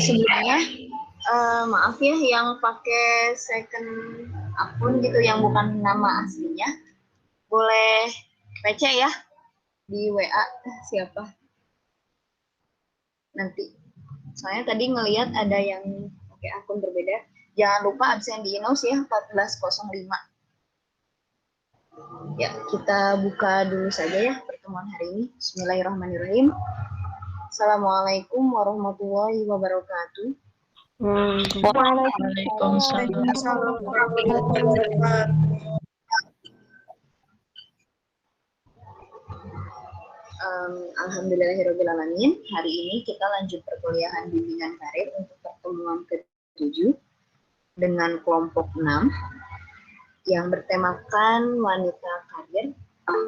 Sebelumnya maaf ya yang pakai second akun gitu yang bukan nama aslinya, boleh PC ya di WA siapa nanti. Soalnya tadi ngelihat ada yang pakai akun berbeda. Jangan lupa absen di Inos ya 1405. Ya, kita buka dulu saja ya pertemuan hari ini. Bismillahirrahmanirrahim. Assalamualaikum warahmatullahi wabarakatuh. Waalaikumsalam warahmatullahi wabarakatuh. Alhamdulillahirrahmanirrahim. Hari ini kita lanjut perkuliahan bimbingan karir untuk pertemuan ke-7 dengan kelompok 6 yang bertemakan wanita karir.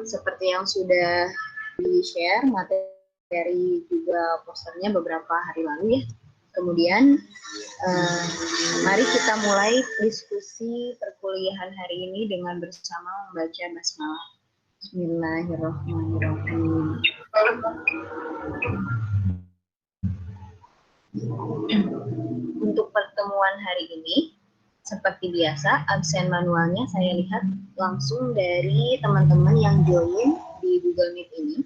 Seperti yang sudah di-share materi juga posternya beberapa hari lalu ya. Kemudian mari kita mulai diskusi perkuliahan hari ini dengan bersama membaca basmalah. Bismillahirrahmanirrahim. Untuk pertemuan hari ini, seperti biasa, absen manualnya saya lihat langsung dari teman-teman yang join di Google Meet ini.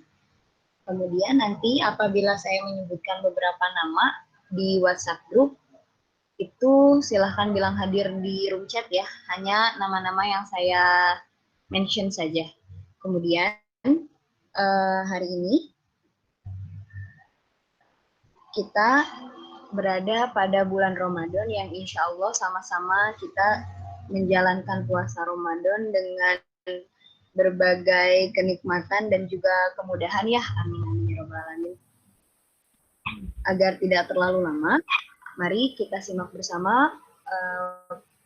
Kemudian nanti apabila saya menyebutkan beberapa nama di WhatsApp group, itu silahkan bilang hadir di room chat ya, hanya nama-nama yang saya mention saja. Kemudian hari ini kita berada pada bulan Ramadan yang insya Allah sama-sama kita menjalankan puasa Ramadan dengan berbagai kenikmatan dan juga kemudahan ya. Amin amin ya rabbal alamin. Agar tidak terlalu lama, mari kita simak bersama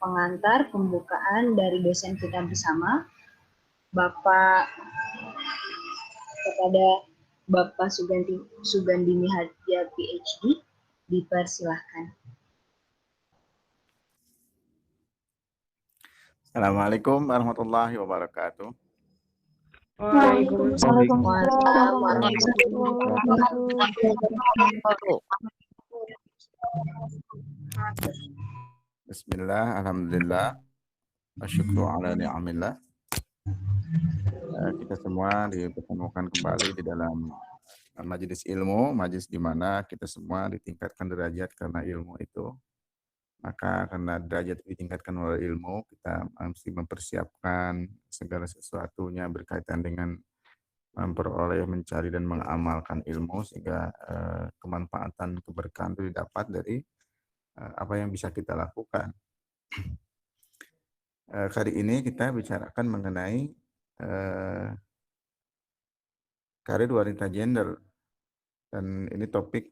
pengantar pembukaan dari dosen kita bersama, Bapak kepada Bapak Sugandini Hadja PhD, dipersilahkan. Assalamualaikum warahmatullahi wabarakatuh. Waalaikumsalam warahmatullahi wabarakatuh. Bismillah, alhamdulillah, wasyukru ala ni'amillah. Kita semua dipertemukan kembali di dalam majelis ilmu, majelis di mana kita semua ditingkatkan derajat karena ilmu itu. Maka karena derajat ditingkatkan oleh ilmu, kita mesti mempersiapkan segala sesuatunya berkaitan dengan memperoleh, mencari dan mengamalkan ilmu sehingga kemanfaatan, keberkahan itu didapat dari apa yang bisa kita lakukan. Kali ini kita bicarakan mengenai karir wanita gender, dan ini topik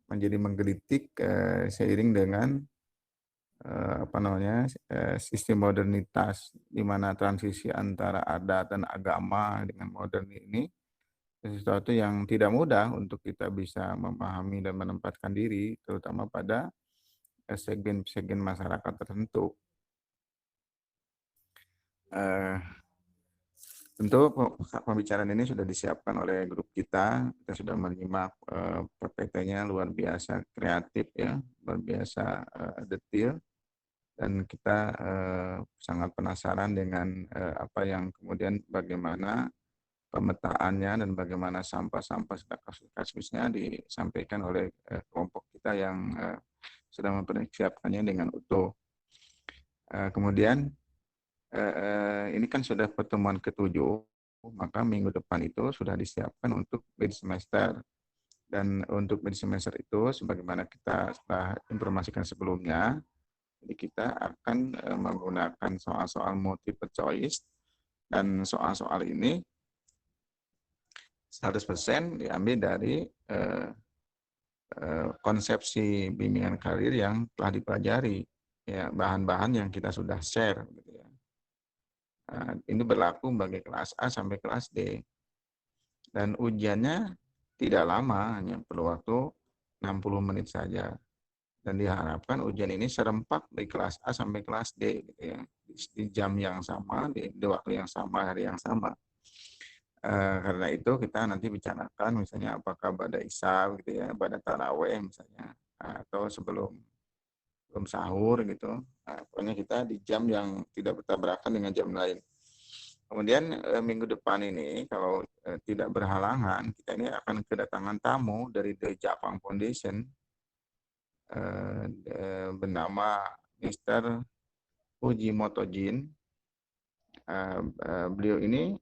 menjadi menggelitik seiring dengan sistem modernitas, di mana transisi antara adat dan agama dengan modern ini sesuatu yang tidak mudah untuk kita bisa memahami dan menempatkan diri, terutama pada segmen masyarakat tertentu. Tentu pembicaraan ini sudah disiapkan oleh grup kita sudah menyimak PPT-nya luar biasa kreatif ya, luar biasa detail, dan kita sangat penasaran dengan apa yang kemudian bagaimana pemetaannya dan bagaimana sampah-sampah kasus-kasusnya disampaikan oleh kelompok kita yang sedang mempersiapkannya dengan utuh. Kemudian ini kan sudah pertemuan ke-7, maka minggu depan itu sudah disiapkan untuk mid semester. Dan untuk mid semester itu, sebagaimana kita telah informasikan sebelumnya, jadi kita akan menggunakan soal-soal multiple choice, dan soal-soal ini 100% diambil dari konsepsi bimbingan karir yang telah dipelajari, ya, bahan-bahan yang kita sudah share, gitu ya. Ini berlaku bagi kelas A sampai kelas D. Dan ujiannya tidak lama, hanya perlu waktu 60 menit saja. Dan diharapkan ujian ini serempak dari kelas A sampai kelas D, gitu ya. Di jam yang sama, di waktu yang sama, hari yang sama. Karena itu kita nanti bicarakan misalnya apakah pada isya gitu ya, pada taraweh misalnya, atau sebelum belum sahur gitu. Pokoknya kita di jam yang tidak bertabrakan dengan jam lain. Kemudian minggu depan ini kalau tidak berhalangan, kita ini akan kedatangan tamu dari The Japang Foundation bernama Mr. Fujimoto Jin. Beliau ini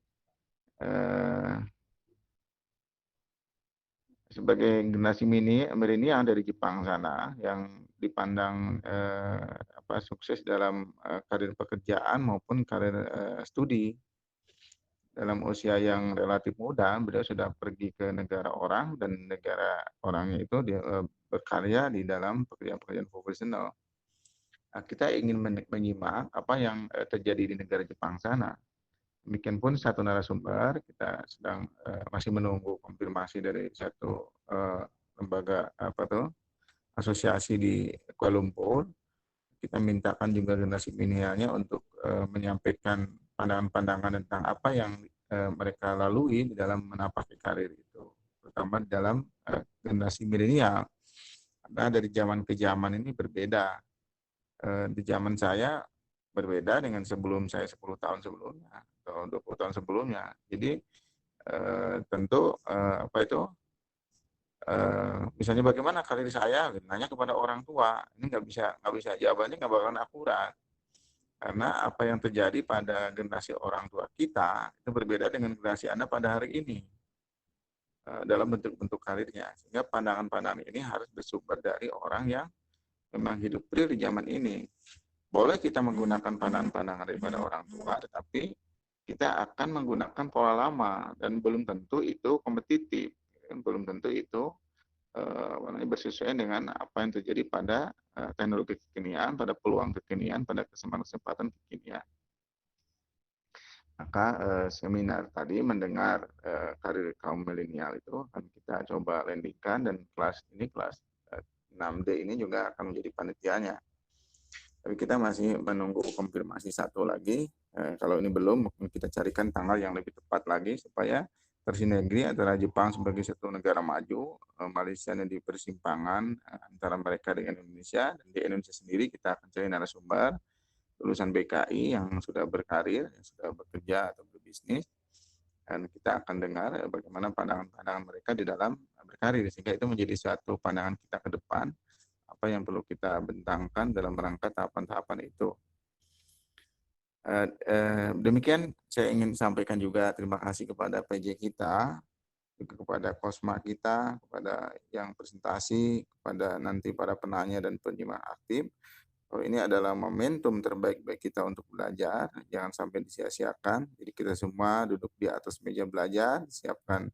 sebagai generasi milenial dari Jepang sana yang dipandang sukses dalam karir pekerjaan maupun karir studi. Dalam usia yang relatif muda, beliau sudah pergi ke negara orang dan negara orangnya itu dia berkarya di dalam pekerjaan-pekerjaan profesional. Kita ingin menyimak apa yang terjadi di negara Jepang sana. Demikian pun satu narasumber, kita sedang masih menunggu konfirmasi dari satu lembaga asosiasi di Kuala Lumpur. Kita mintakan juga generasi milenialnya untuk menyampaikan pandangan-pandangan tentang apa yang mereka lalui di dalam menapaki karir itu, terutama dalam generasi milenial. Karena dari zaman ke zaman ini berbeda. Di zaman saya berbeda dengan sebelum saya 10 tahun sebelumnya atau 20 tahun sebelumnya. Jadi tentu misalnya bagaimana karir saya, nanya kepada orang tua, ini nggak bisa jawabannya nggak bakalan akurat. Karena apa yang terjadi pada generasi orang tua kita itu berbeda dengan generasi Anda pada hari ini dalam bentuk-bentuk karirnya. Sehingga pandangan-pandangan ini harus bersumber dari orang yang memang hidup real di zaman ini. Boleh kita menggunakan pandangan-pandangan daripada orang tua, tetapi kita akan menggunakan pola lama dan belum tentu itu kompetitif, belum tentu itu bersesuaian dengan apa yang terjadi pada teknologi kekinian, pada peluang kekinian, pada kesempatan kekinian. Maka seminar tadi mendengar karir kaum milenial itu akan kita coba landingkan dan kelas 6D ini juga akan menjadi panitianya. Tapi kita masih menunggu konfirmasi satu lagi. Kalau ini belum, mungkin kita carikan tanggal yang lebih tepat lagi supaya tersinergi antara Jepang sebagai satu negara maju, Malaysia yang di persimpangan antara mereka dengan Indonesia, dan di Indonesia sendiri kita akan cari narasumber lulusan BKI yang sudah berkarir, yang sudah bekerja atau berbisnis, dan kita akan dengar bagaimana pandangan-pandangan mereka di dalam berkarir, sehingga itu menjadi suatu pandangan kita ke depan, apa yang perlu kita bentangkan dalam rangka tahapan-tahapan itu. Demikian saya ingin sampaikan juga terima kasih kepada PJ kita, kepada Kosma kita, kepada yang presentasi, kepada nanti para penanya dan penyimak aktif. Ini adalah momentum terbaik bagi kita untuk belajar, jangan sampai disia-siakan. Jadi kita semua duduk di atas meja belajar, disiapkan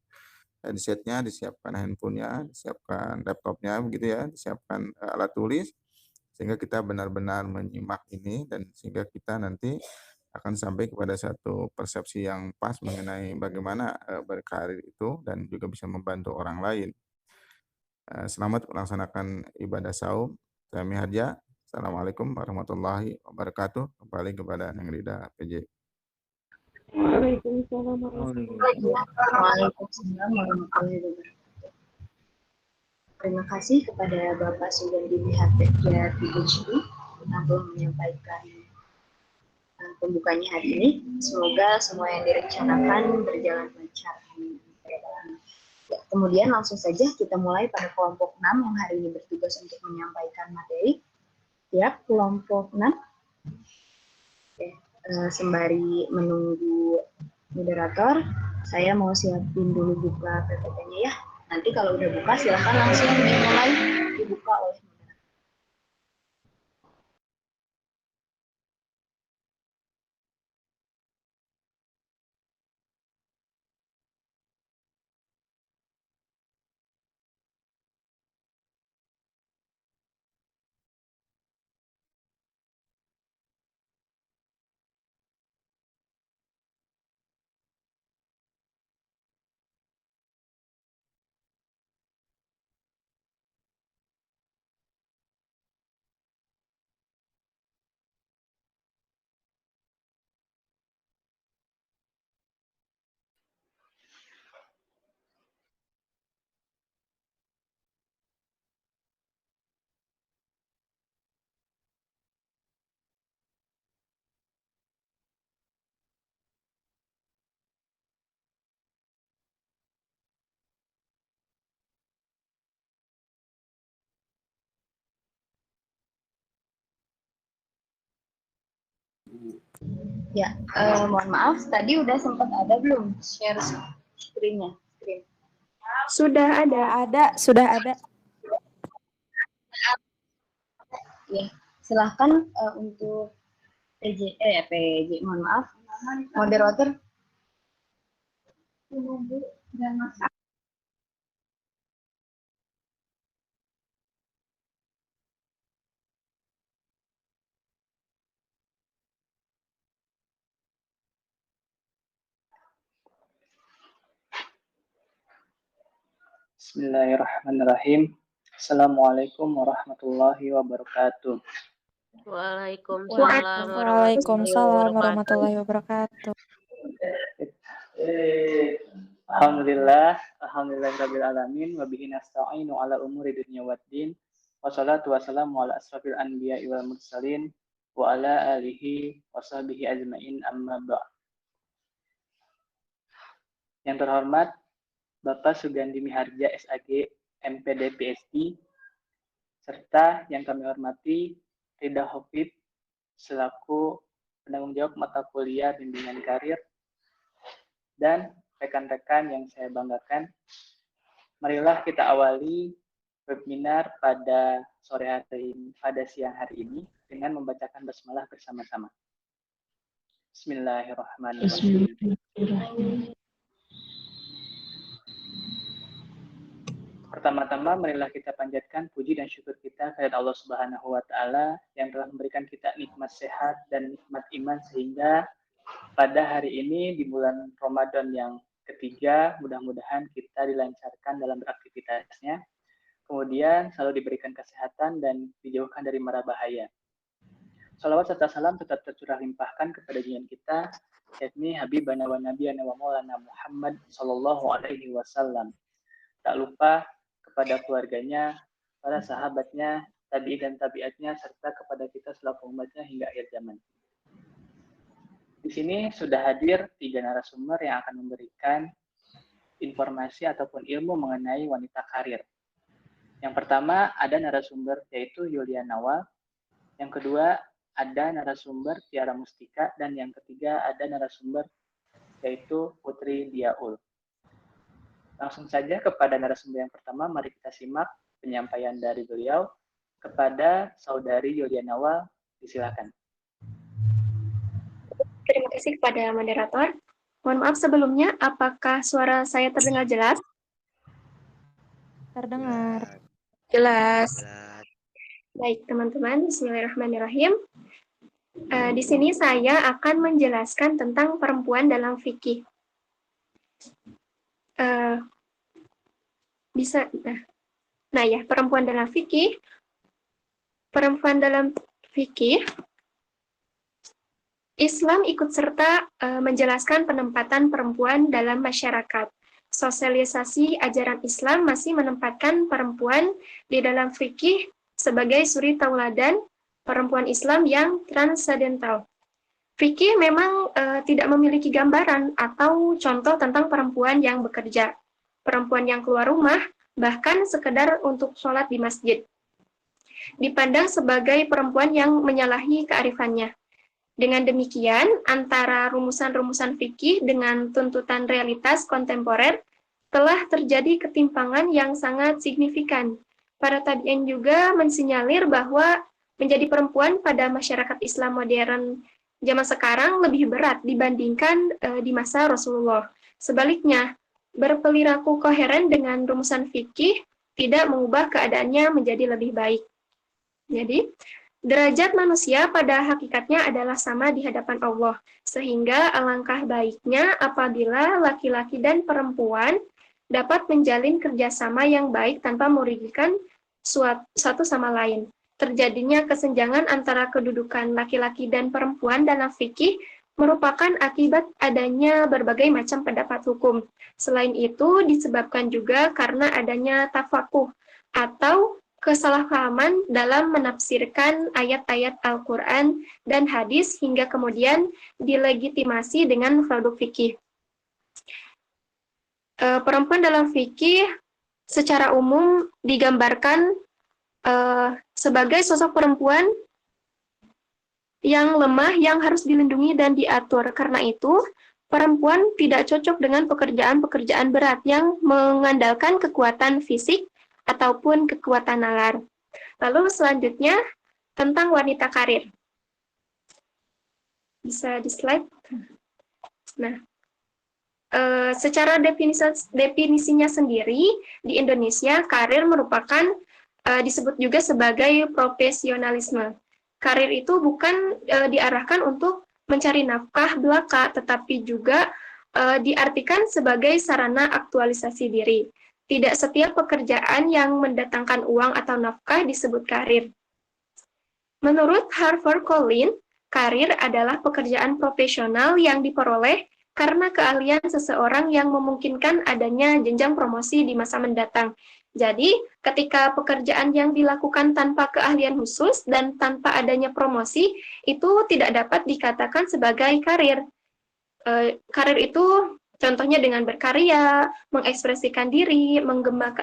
headsetnya, disiapkan handphonenya, disiapkan laptopnya, begitu ya, disiapkan alat tulis, sehingga kita benar-benar menyimak ini dan sehingga kita nanti akan sampai kepada satu persepsi yang pas mengenai bagaimana berkarir itu dan juga bisa membantu orang lain. Selamat melaksanakan ibadah saum. Kami Harja. Assalamualaikum warahmatullahi wabarakatuh. Kembali kepada Neng Rida PJ. Waalaikumsalam warahmatullahi wabarakatuh. Waalaikumsalam warahmatullahi wabarakatuh. Terima kasih kepada Bapak Sugandi Miharja PhD yang telah menyampaikan pembukanya hari ini. Semoga semua yang direncanakan berjalan lancar. Ya, kemudian langsung saja kita mulai pada kelompok 6 yang hari ini bertugas untuk menyampaikan materi. Ya, kelompok 6. Oke, sembari menunggu moderator, saya mau siapin dulu buka PPT-nya ya. Nanti kalau udah buka silakan langsung dimulai dibuka oleh moderator. Ya, mohon maaf, tadi udah sempat ada belum share screen-nya? Sudah ada. Sudah ada. Ya, silahkan untuk PJ, mohon maaf, moderator. Bismillahirrahmanirrahim. Assalamualaikum warahmatullahi wabarakatuh. Waalaikumsalam warahmatullahi wabarakatuh. Alhamdulillahirabbil alamin wa bihi nasta'inu ala umuri dunya waddin. Wassalatu wassalamu ala asrofil anbiya'i wal mursalin wa ala alihi wa sahbihi ajmain amma ba'd. Yang terhormat Bapak Sugandi Miharja SAG MPD PhD, serta yang kami hormati Rida Hofid selaku penanggung jawab mata kuliah bimbingan karir, dan rekan-rekan yang saya banggakan. Marilah kita awali webinar pada siang hari ini dengan membacakan basmalah bersama-sama. Bismillahirrahmanirrahim. Pertama-tama, marilah kita panjatkan puji dan syukur kita kepada Allah Subhanahu wa Ta'ala yang telah memberikan kita nikmat sehat dan nikmat iman, sehingga pada hari ini di bulan Ramadan yang ketiga, mudah-mudahan kita dilancarkan dalam beraktivitasnya, kemudian selalu diberikan kesehatan dan dijauhkan dari mara bahaya. Salawat serta salam tetap tercurah limpahkan kepada junjungan kita, yakni Habibana wa Nabiyana wa Maulana Muhammad sallallahu alaihi wasallam. Tak lupa kepada keluarganya, para sahabatnya, tabi'in dan tabi'atnya, serta kepada kita selaku umatnya hingga akhir zaman. Di sini sudah hadir 3 narasumber yang akan memberikan informasi ataupun ilmu mengenai wanita karir. Yang pertama ada narasumber yaitu Yulia Nawal, yang kedua ada narasumber Tiara Mustika, dan yang ketiga ada narasumber yaitu Putri Diaul. Langsung saja kepada narasumber yang pertama, mari kita simak penyampaian dari beliau. Kepada Saudari Yulia Nawal, disilakan. Terima kasih kepada moderator. Mohon maaf sebelumnya, apakah suara saya terdengar jelas? Terdengar. Jelas. Baik, teman-teman, bismillahirrahmanirrahim. Di sini saya akan menjelaskan tentang perempuan dalam fikih. Perempuan dalam fikih. Perempuan dalam fikih, Islam ikut serta menjelaskan penempatan perempuan dalam masyarakat. Sosialisasi ajaran Islam masih menempatkan perempuan di dalam fikih sebagai suri tauladan perempuan Islam yang transendental. Fikih memang tidak memiliki gambaran atau contoh tentang perempuan yang bekerja, perempuan yang keluar rumah, bahkan sekedar untuk sholat di masjid. Dipandang sebagai perempuan yang menyalahi kearifannya. Dengan demikian, antara rumusan-rumusan fikih dengan tuntutan realitas kontemporer telah terjadi ketimpangan yang sangat signifikan. Para tabi'in juga mensinyalir bahwa menjadi perempuan pada masyarakat Islam modern zaman sekarang lebih berat dibandingkan di masa Rasulullah. Sebaliknya, berperilaku koheren dengan rumusan fikih tidak mengubah keadaannya menjadi lebih baik. Jadi, derajat manusia pada hakikatnya adalah sama di hadapan Allah, sehingga alangkah baiknya apabila laki-laki dan perempuan dapat menjalin kerjasama yang baik tanpa merugikan satu sama lain. Terjadinya kesenjangan antara kedudukan laki-laki dan perempuan dalam fikih merupakan akibat adanya berbagai macam pendapat hukum. Selain itu, disebabkan juga karena adanya tafakuh atau kesalahpahaman dalam menafsirkan ayat-ayat Al-Quran dan hadis hingga kemudian dilegitimasi dengan produk fikih. Perempuan dalam fikih secara umum digambarkan sebagai sosok perempuan yang lemah yang harus dilindungi dan diatur. Karena itu, perempuan tidak cocok dengan pekerjaan-pekerjaan berat yang mengandalkan kekuatan fisik ataupun kekuatan nalar. Lalu selanjutnya, tentang wanita karir. Bisa di slide. Nah, secara definisinya sendiri, di Indonesia, karir merupakan disebut juga sebagai profesionalisme. Karir itu bukan diarahkan untuk mencari nafkah belaka, tetapi juga diartikan sebagai sarana aktualisasi diri. Tidak setiap pekerjaan yang mendatangkan uang atau nafkah disebut karir. Menurut Harvard Collins, karir adalah pekerjaan profesional yang diperoleh karena keahlian seseorang yang memungkinkan adanya jenjang promosi di masa mendatang. Jadi, ketika pekerjaan yang dilakukan tanpa keahlian khusus dan tanpa adanya promosi, itu tidak dapat dikatakan sebagai karir. Karir itu contohnya dengan berkarya, mengekspresikan diri,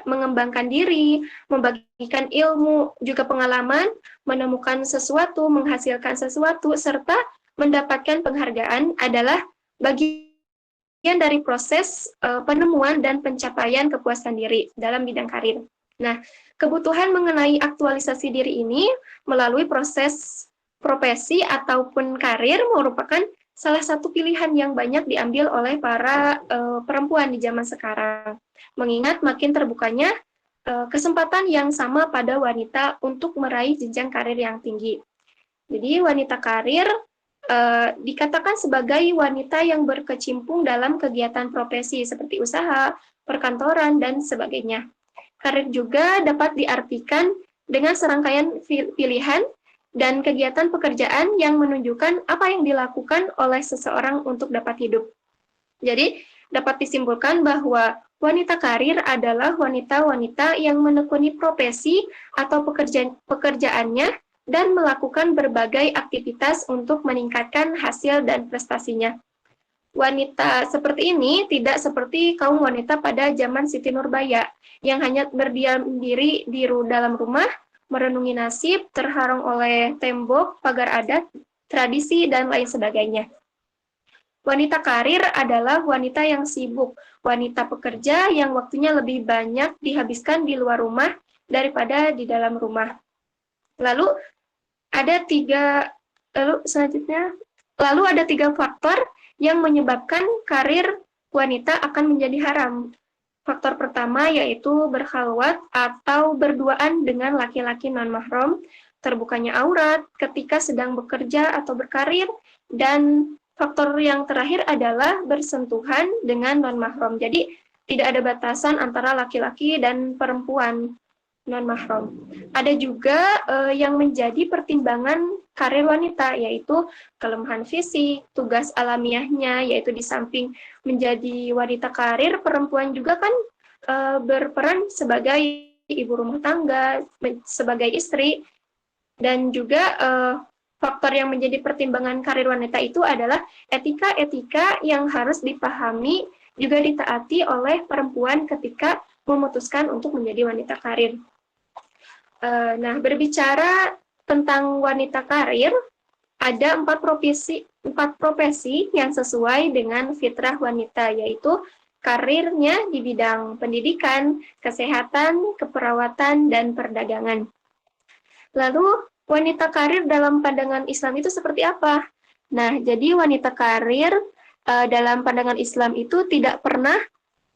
mengembangkan diri, membagikan ilmu, juga pengalaman, menemukan sesuatu, menghasilkan sesuatu, serta mendapatkan penghargaan adalah bagian dari proses penemuan dan pencapaian kepuasan diri dalam bidang karir. Nah, kebutuhan mengenai aktualisasi diri ini melalui proses profesi ataupun karir merupakan salah satu pilihan yang banyak diambil oleh para perempuan di zaman sekarang. Mengingat makin terbukanya kesempatan yang sama pada wanita untuk meraih jenjang karir yang tinggi. Jadi wanita karir dikatakan sebagai wanita yang berkecimpung dalam kegiatan profesi seperti usaha, perkantoran, dan sebagainya. Karir juga dapat diartikan dengan serangkaian pilihan dan kegiatan pekerjaan yang menunjukkan apa yang dilakukan oleh seseorang untuk dapat hidup. Jadi, dapat disimpulkan bahwa wanita karir adalah wanita-wanita yang menekuni profesi atau pekerjaannya dan melakukan berbagai aktivitas untuk meningkatkan hasil dan prestasinya. Wanita seperti ini tidak seperti kaum wanita pada zaman Siti Nurbaya yang hanya berdiam diri di dalam rumah, merenungi nasib, terhalang oleh tembok, pagar adat, tradisi, dan lain sebagainya. Wanita karir adalah wanita yang sibuk, wanita pekerja yang waktunya lebih banyak dihabiskan di luar rumah daripada di dalam rumah. Lalu ada tiga faktor yang menyebabkan karir wanita akan menjadi haram. Faktor pertama yaitu berkhalwat atau berduaan dengan laki-laki non-mahram, terbukanya aurat ketika sedang bekerja atau berkarir, dan faktor yang terakhir adalah bersentuhan dengan non-mahram. Jadi tidak ada batasan antara laki-laki dan perempuan non-mahram. Ada juga yang menjadi pertimbangan karir wanita, yaitu kelemahan fisik, tugas alamiahnya, yaitu di samping menjadi wanita karir, perempuan juga kan berperan sebagai ibu rumah tangga, sebagai istri, dan juga faktor yang menjadi pertimbangan karir wanita itu adalah etika-etika yang harus dipahami juga ditaati oleh perempuan ketika memutuskan untuk menjadi wanita karir. Nah, berbicara tentang wanita karir, ada 4 profesi yang sesuai dengan fitrah wanita, yaitu karirnya di bidang pendidikan, kesehatan, keperawatan, dan perdagangan. Lalu, wanita karir dalam pandangan Islam itu seperti apa? Nah, jadi wanita karir dalam pandangan Islam itu tidak pernah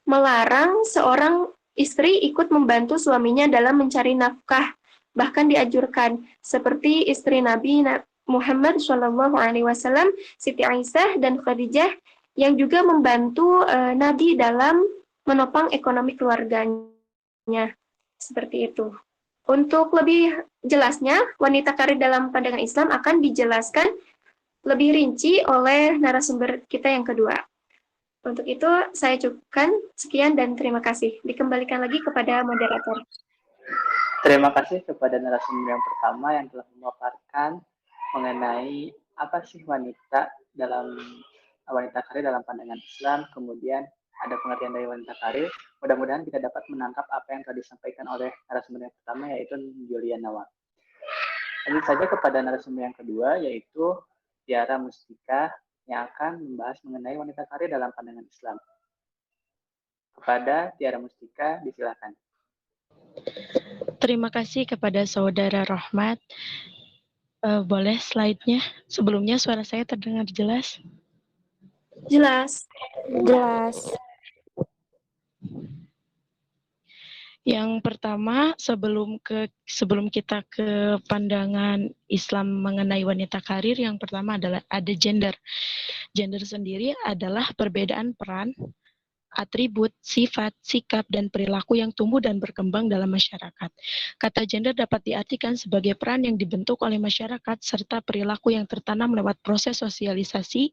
melarang seorang istri ikut membantu suaminya dalam mencari nafkah, bahkan dianjurkan seperti istri Nabi Muhammad SAW, Siti Aisyah dan Khadijah yang juga membantu Nabi dalam menopang ekonomi keluarganya. Seperti itu. Untuk lebih jelasnya, wanita karir dalam pandangan Islam akan dijelaskan lebih rinci oleh narasumber kita yang kedua. Untuk itu, saya cukupkan. Sekian dan terima kasih. Dikembalikan lagi kepada moderator. Terima kasih kepada narasumber yang pertama yang telah memaparkan mengenai apa sih wanita karir dalam pandangan Islam, kemudian ada pengertian dari wanita karir. Mudah-mudahan kita dapat menangkap apa yang telah disampaikan oleh narasumber yang pertama, yaitu Julia Nawal. Lanjut saja kepada narasumber yang kedua, yaitu Tiara Mustika, yang akan membahas mengenai wanita karir dalam pandangan Islam. Kepada Tiara Mustika, disilakan. Terima kasih kepada Saudara Rahmat. Boleh slide-nya? Sebelumnya suara saya terdengar jelas? Jelas. Jelas. Yang pertama, sebelum kita ke pandangan Islam mengenai wanita karir, yang pertama adalah ada gender. Gender sendiri adalah perbedaan peran, atribut, sifat, sikap, dan perilaku yang tumbuh dan berkembang dalam masyarakat. Kata gender dapat diartikan sebagai peran yang dibentuk oleh masyarakat serta perilaku yang tertanam lewat proses sosialisasi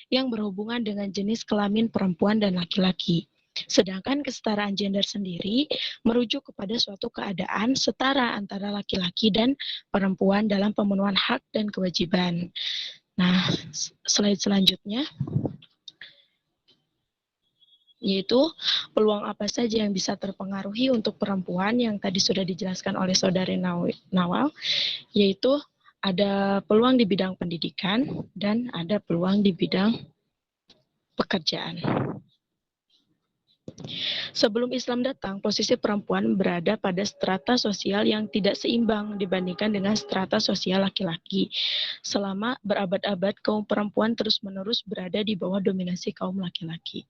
yang berhubungan dengan jenis kelamin perempuan dan laki-laki. Sedangkan kesetaraan gender sendiri merujuk kepada suatu keadaan setara antara laki-laki dan perempuan dalam pemenuhan hak dan kewajiban. Nah, slide selanjutnya yaitu peluang apa saja yang bisa terpengaruhi untuk perempuan yang tadi sudah dijelaskan oleh Saudari Nawal, yaitu ada peluang di bidang pendidikan dan ada peluang di bidang pekerjaan. Sebelum Islam datang, posisi perempuan berada pada strata sosial yang tidak seimbang dibandingkan dengan strata sosial laki-laki. Selama berabad-abad, kaum perempuan terus-menerus berada di bawah dominasi kaum laki-laki.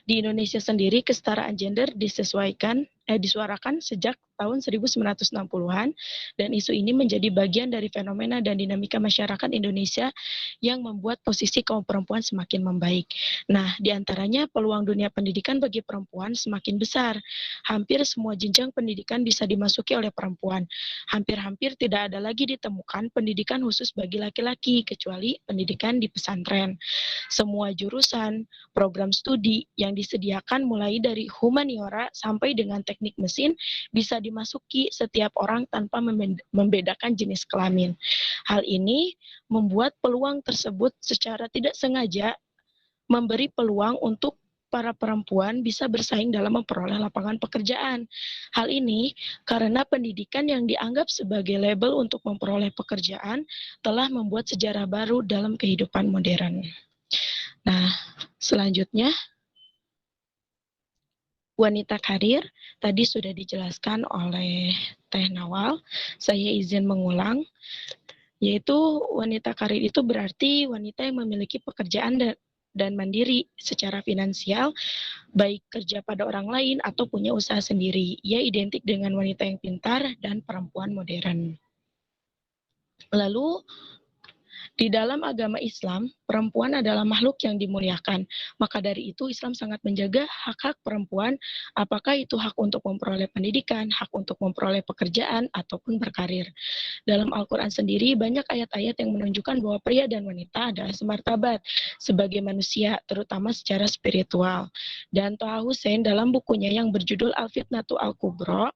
Di Indonesia sendiri, kesetaraan gender disuarakan sejak tahun 1960-an, dan isu ini menjadi bagian dari fenomena dan dinamika masyarakat Indonesia yang membuat posisi kaum perempuan semakin membaik. Nah, diantaranya peluang dunia pendidikan bagi perempuan semakin besar. Hampir semua jenjang pendidikan bisa dimasuki oleh perempuan. Hampir-hampir tidak ada lagi ditemukan pendidikan khusus bagi laki-laki, kecuali pendidikan di pesantren. Semua jurusan, program studi yang disediakan mulai dari humaniora sampai dengan teknik mesin bisa dimasuki setiap orang tanpa membedakan jenis kelamin. Hal ini membuat peluang tersebut secara tidak sengaja memberi peluang untuk para perempuan bisa bersaing dalam memperoleh lapangan pekerjaan. Hal ini karena pendidikan yang dianggap sebagai label untuk memperoleh pekerjaan telah membuat sejarah baru dalam kehidupan modern. Nah, selanjutnya wanita karir tadi sudah dijelaskan oleh Teh Nawal. Saya izin mengulang, yaitu wanita karir itu berarti wanita yang memiliki pekerjaan dan mandiri secara finansial, baik kerja pada orang lain atau punya usaha sendiri. Ia identik dengan wanita yang pintar dan perempuan modern. Lalu, di dalam agama Islam, perempuan adalah makhluk yang dimuliakan. Maka dari itu, Islam sangat menjaga hak-hak perempuan, apakah itu hak untuk memperoleh pendidikan, hak untuk memperoleh pekerjaan, ataupun berkarir. Dalam Al-Quran sendiri, banyak ayat-ayat yang menunjukkan bahwa pria dan wanita adalah semartabat sebagai manusia, terutama secara spiritual. Dan Toha Hussein dalam bukunya yang berjudul Al-Fitnatu Al-Kubro,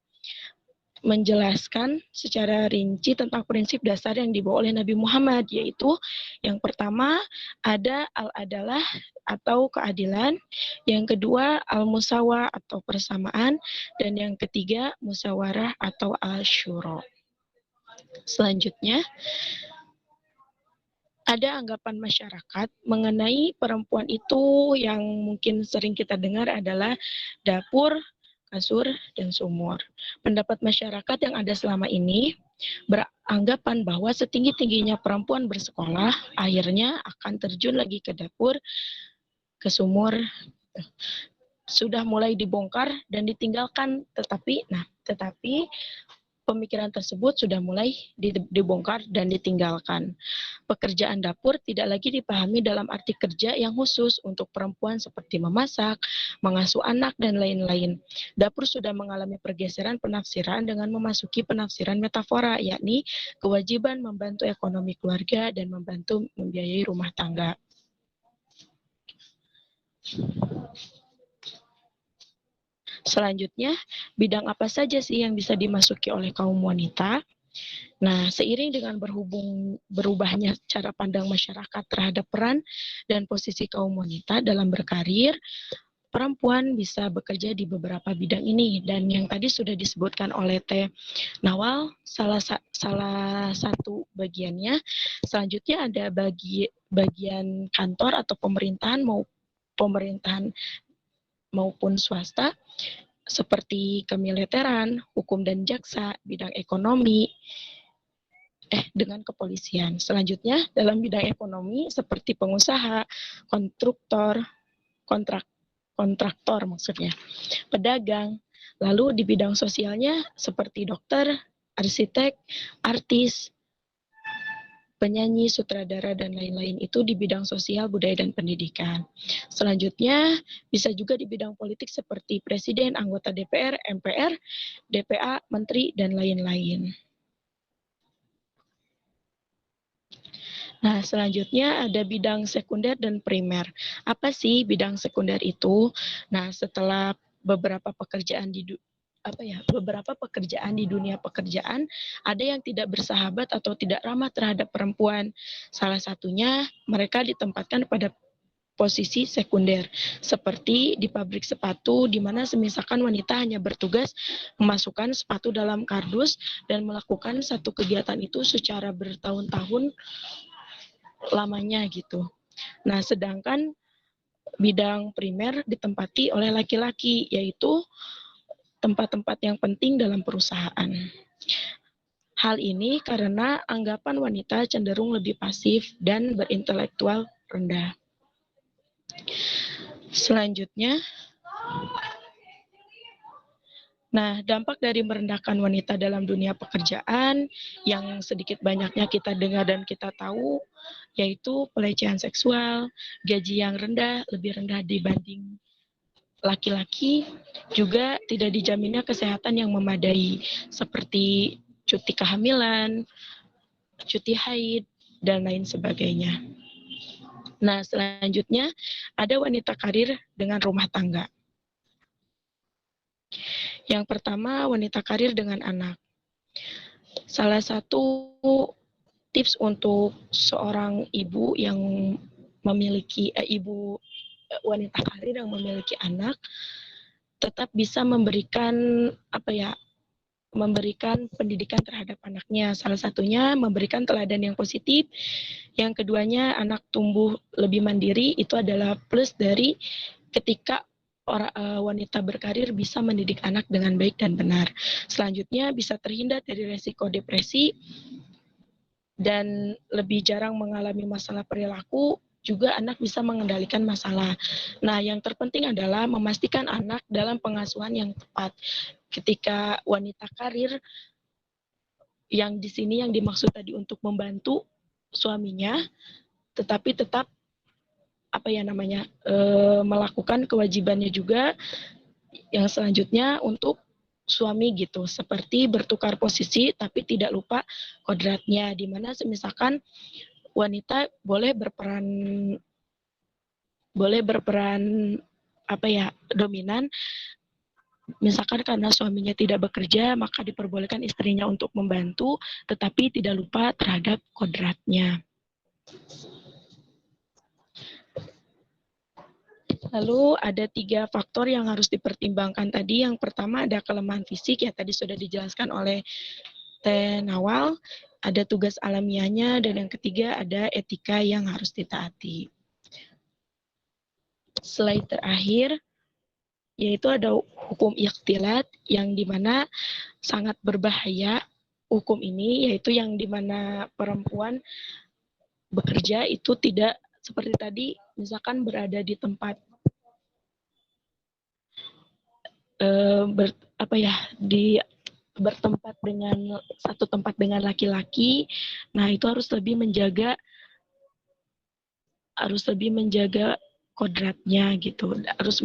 menjelaskan secara rinci tentang prinsip dasar yang dibawa oleh Nabi Muhammad, yaitu yang pertama ada al-adalah atau keadilan, yang kedua al-musawa atau persamaan, dan yang ketiga musawarah atau al-syuro. Selanjutnya, ada anggapan masyarakat mengenai perempuan itu yang mungkin sering kita dengar adalah dapur, kasur, dan sumur. Pendapat masyarakat yang ada selama ini beranggapan bahwa setinggi-tingginya perempuan bersekolah, akhirnya akan terjun lagi ke dapur, ke sumur, sudah mulai dibongkar dan ditinggalkan, tetapi pemikiran tersebut sudah mulai dibongkar dan ditinggalkan. Pekerjaan dapur tidak lagi dipahami dalam arti kerja yang khusus untuk perempuan seperti memasak, mengasuh anak, dan lain-lain. Dapur sudah mengalami pergeseran penafsiran dengan memasuki penafsiran metafora, yakni kewajiban membantu ekonomi keluarga dan membantu membiayai rumah tangga. Selanjutnya, bidang apa saja sih yang bisa dimasuki oleh kaum wanita? Nah, seiring dengan berubahnya cara pandang masyarakat terhadap peran dan posisi kaum wanita dalam berkarir, perempuan bisa bekerja di beberapa bidang ini, dan yang tadi sudah disebutkan oleh Teh Nawal, salah satu bagiannya. Selanjutnya ada bagian kantor atau pemerintahan maupun swasta, seperti kemiliteran, hukum dan jaksa, bidang ekonomi, dengan kepolisian. Selanjutnya, dalam bidang ekonomi seperti pengusaha, kontraktor maksudnya, pedagang. Lalu di bidang sosialnya seperti dokter, arsitek, artis, penyanyi, sutradara, dan lain-lain. Itu di bidang sosial, budaya, dan pendidikan. Selanjutnya, bisa juga di bidang politik seperti presiden, anggota DPR, MPR, DPA, menteri, dan lain-lain. Nah, selanjutnya ada bidang sekunder dan primer. Apa sih bidang sekunder itu? Nah, setelah beberapa pekerjaan di dunia pekerjaan, ada yang tidak bersahabat atau tidak ramah terhadap perempuan. Salah satunya mereka ditempatkan pada posisi sekunder, seperti di pabrik sepatu, di mana semisalkan wanita hanya bertugas memasukkan sepatu dalam kardus dan melakukan satu kegiatan itu secara bertahun-tahun lamanya gitu. Nah, sedangkan bidang primer ditempati oleh laki-laki, yaitu tempat-tempat yang penting dalam perusahaan. Hal ini karena anggapan wanita cenderung lebih pasif dan berintelektual rendah. Selanjutnya, nah, dampak dari merendahkan wanita dalam dunia pekerjaan yang sedikit banyaknya kita dengar dan kita tahu, yaitu pelecehan seksual, gaji yang rendah, lebih rendah dibanding laki-laki, juga tidak dijaminnya kesehatan yang memadai, seperti cuti kehamilan, cuti haid, dan lain sebagainya. Nah, selanjutnya ada wanita karir dengan rumah tangga. Yang pertama, wanita karir dengan anak. Salah satu tips untuk seorang ibu yang memiliki wanita karir yang memiliki anak, tetap bisa memberikan memberikan pendidikan terhadap anaknya. Salah satunya memberikan teladan yang positif. Yang keduanya, anak tumbuh lebih mandiri. Itu adalah plus dari ketika wanita berkarir bisa mendidik anak dengan baik dan benar. Selanjutnya, bisa terhindar dari resiko depresi dan lebih jarang mengalami masalah perilaku. Juga anak bisa mengendalikan masalah. Nah, yang terpenting adalah memastikan anak dalam pengasuhan yang tepat. Ketika wanita karir, yang di sini yang dimaksud tadi untuk membantu suaminya, tetapi tetap melakukan kewajibannya juga yang selanjutnya untuk suami gitu, seperti bertukar posisi tapi tidak lupa kodratnya, di mana semisalkan wanita boleh berperan dominan. Misalkan karena suaminya tidak bekerja, maka diperbolehkan istrinya untuk membantu, tetapi tidak lupa terhadap kodratnya. Lalu ada 3 faktor yang harus dipertimbangkan tadi. Yang pertama ada kelemahan fisik, ya tadi sudah dijelaskan oleh Teh Nawal. Ada tugas alamiahnya, dan yang ketiga ada etika yang harus ditaati. Slide terakhir, yaitu ada hukum ikhtilat, yang dimana sangat berbahaya hukum ini, yaitu yang dimana perempuan bekerja itu tidak seperti tadi, misalkan berada di tempat bertempat dengan satu tempat dengan laki-laki. Nah, itu harus lebih menjaga kodratnya gitu. Harus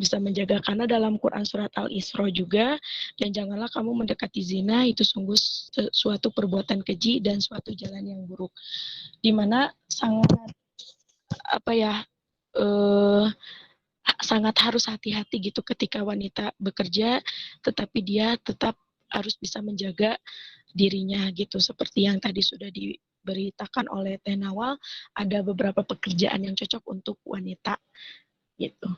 bisa menjaga, karena dalam Quran surat Al-Isra juga, dan janganlah kamu mendekati zina, itu sungguh suatu perbuatan keji dan suatu jalan yang buruk. Dimana sangat harus hati-hati gitu ketika wanita bekerja, tetapi dia tetap harus bisa menjaga dirinya gitu. Seperti yang tadi sudah diberitakan oleh Teh Nawal, ada beberapa pekerjaan yang cocok untuk wanita gitu.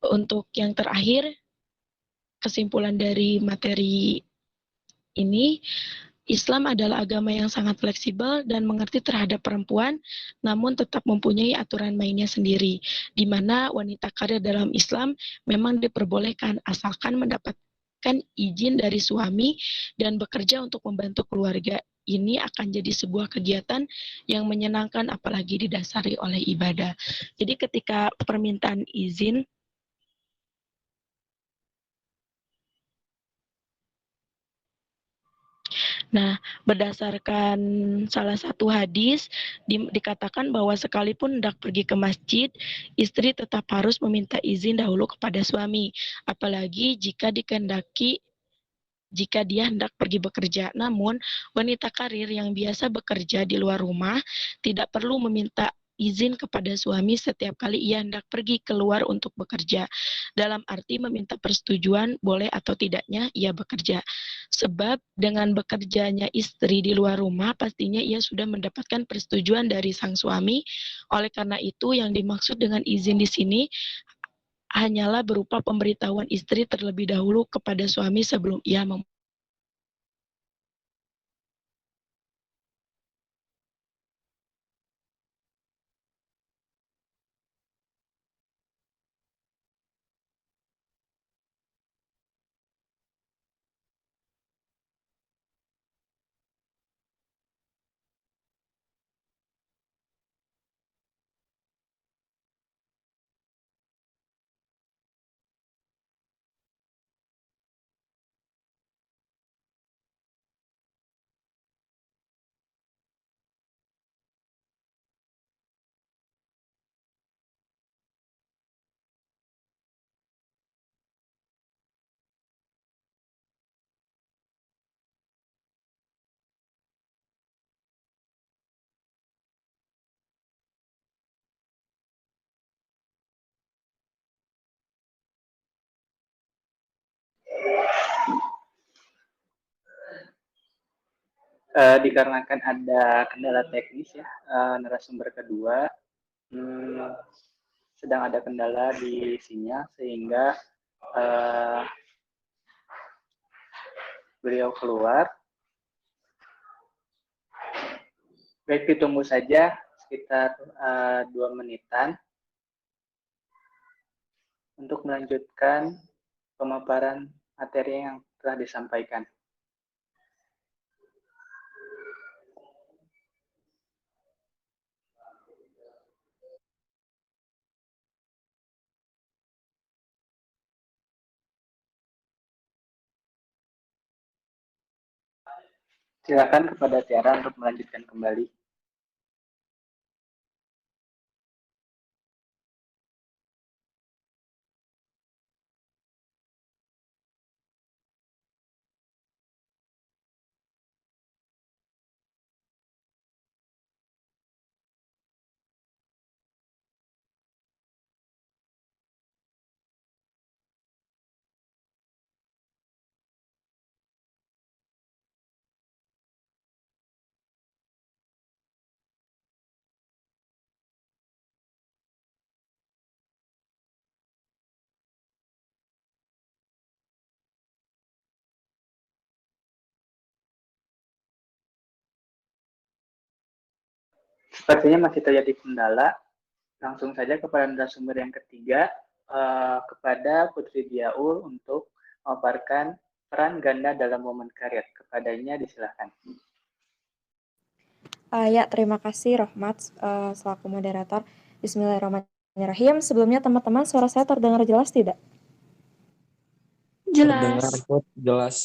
Untuk yang terakhir, kesimpulan dari materi ini, Islam adalah agama yang sangat fleksibel dan mengerti terhadap perempuan, namun tetap mempunyai aturan mainnya sendiri, di mana wanita karir dalam Islam memang diperbolehkan asalkan mendapatkan izin dari suami dan bekerja untuk membantu keluarga. Ini akan jadi sebuah kegiatan yang menyenangkan apalagi didasari oleh ibadah. Jadi ketika permintaan izin Nah, berdasarkan salah satu hadis, dikatakan bahwa sekalipun hendak pergi ke masjid, istri tetap harus meminta izin dahulu kepada suami, apalagi jika dia hendak pergi bekerja. Namun, wanita karir yang biasa bekerja di luar rumah tidak perlu meminta izin kepada suami setiap kali ia hendak pergi keluar untuk bekerja. Dalam arti meminta persetujuan boleh atau tidaknya ia bekerja. Sebab dengan bekerjanya istri di luar rumah, pastinya ia sudah mendapatkan persetujuan dari sang suami. Oleh karena itu, yang dimaksud dengan izin di sini hanyalah berupa pemberitahuan istri terlebih dahulu kepada suami sebelum ia Dikarenakan ada kendala teknis ya, narasumber kedua sedang ada kendala di sinyal sehingga beliau keluar. Baik, ditunggu saja sekitar 2 menitan untuk melanjutkan pemaparan materi yang telah disampaikan. Silakan kepada Tiara untuk melanjutkan kembali. Sepertinya masih terjadi kendala. Langsung saja kepada narasumber yang ketiga, kepada Putri Diaul untuk memaparkan peran ganda dalam momen karir. Kepadanya disilahkan. Ya, terima kasih Rahmat selaku moderator. Bismillahirrahmanirrahim. Sebelumnya teman-teman, suara saya terdengar jelas tidak? Jelas. Terdengar jelas.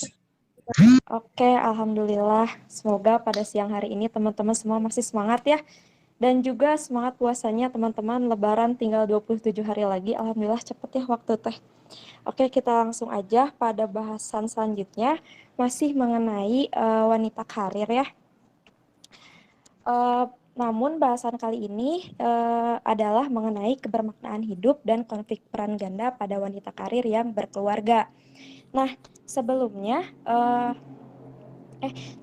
Oke, alhamdulillah. Semoga pada siang hari ini teman-teman semua masih semangat ya. Dan juga semangat puasanya teman-teman, lebaran tinggal 27 hari lagi. Alhamdulillah cepet ya waktu teh. Oke, kita langsung aja pada bahasan selanjutnya. Masih mengenai wanita karir ya. Namun bahasan kali ini adalah mengenai kebermaknaan hidup dan konflik peran ganda pada wanita karir yang berkeluarga. Nah, sebelumnya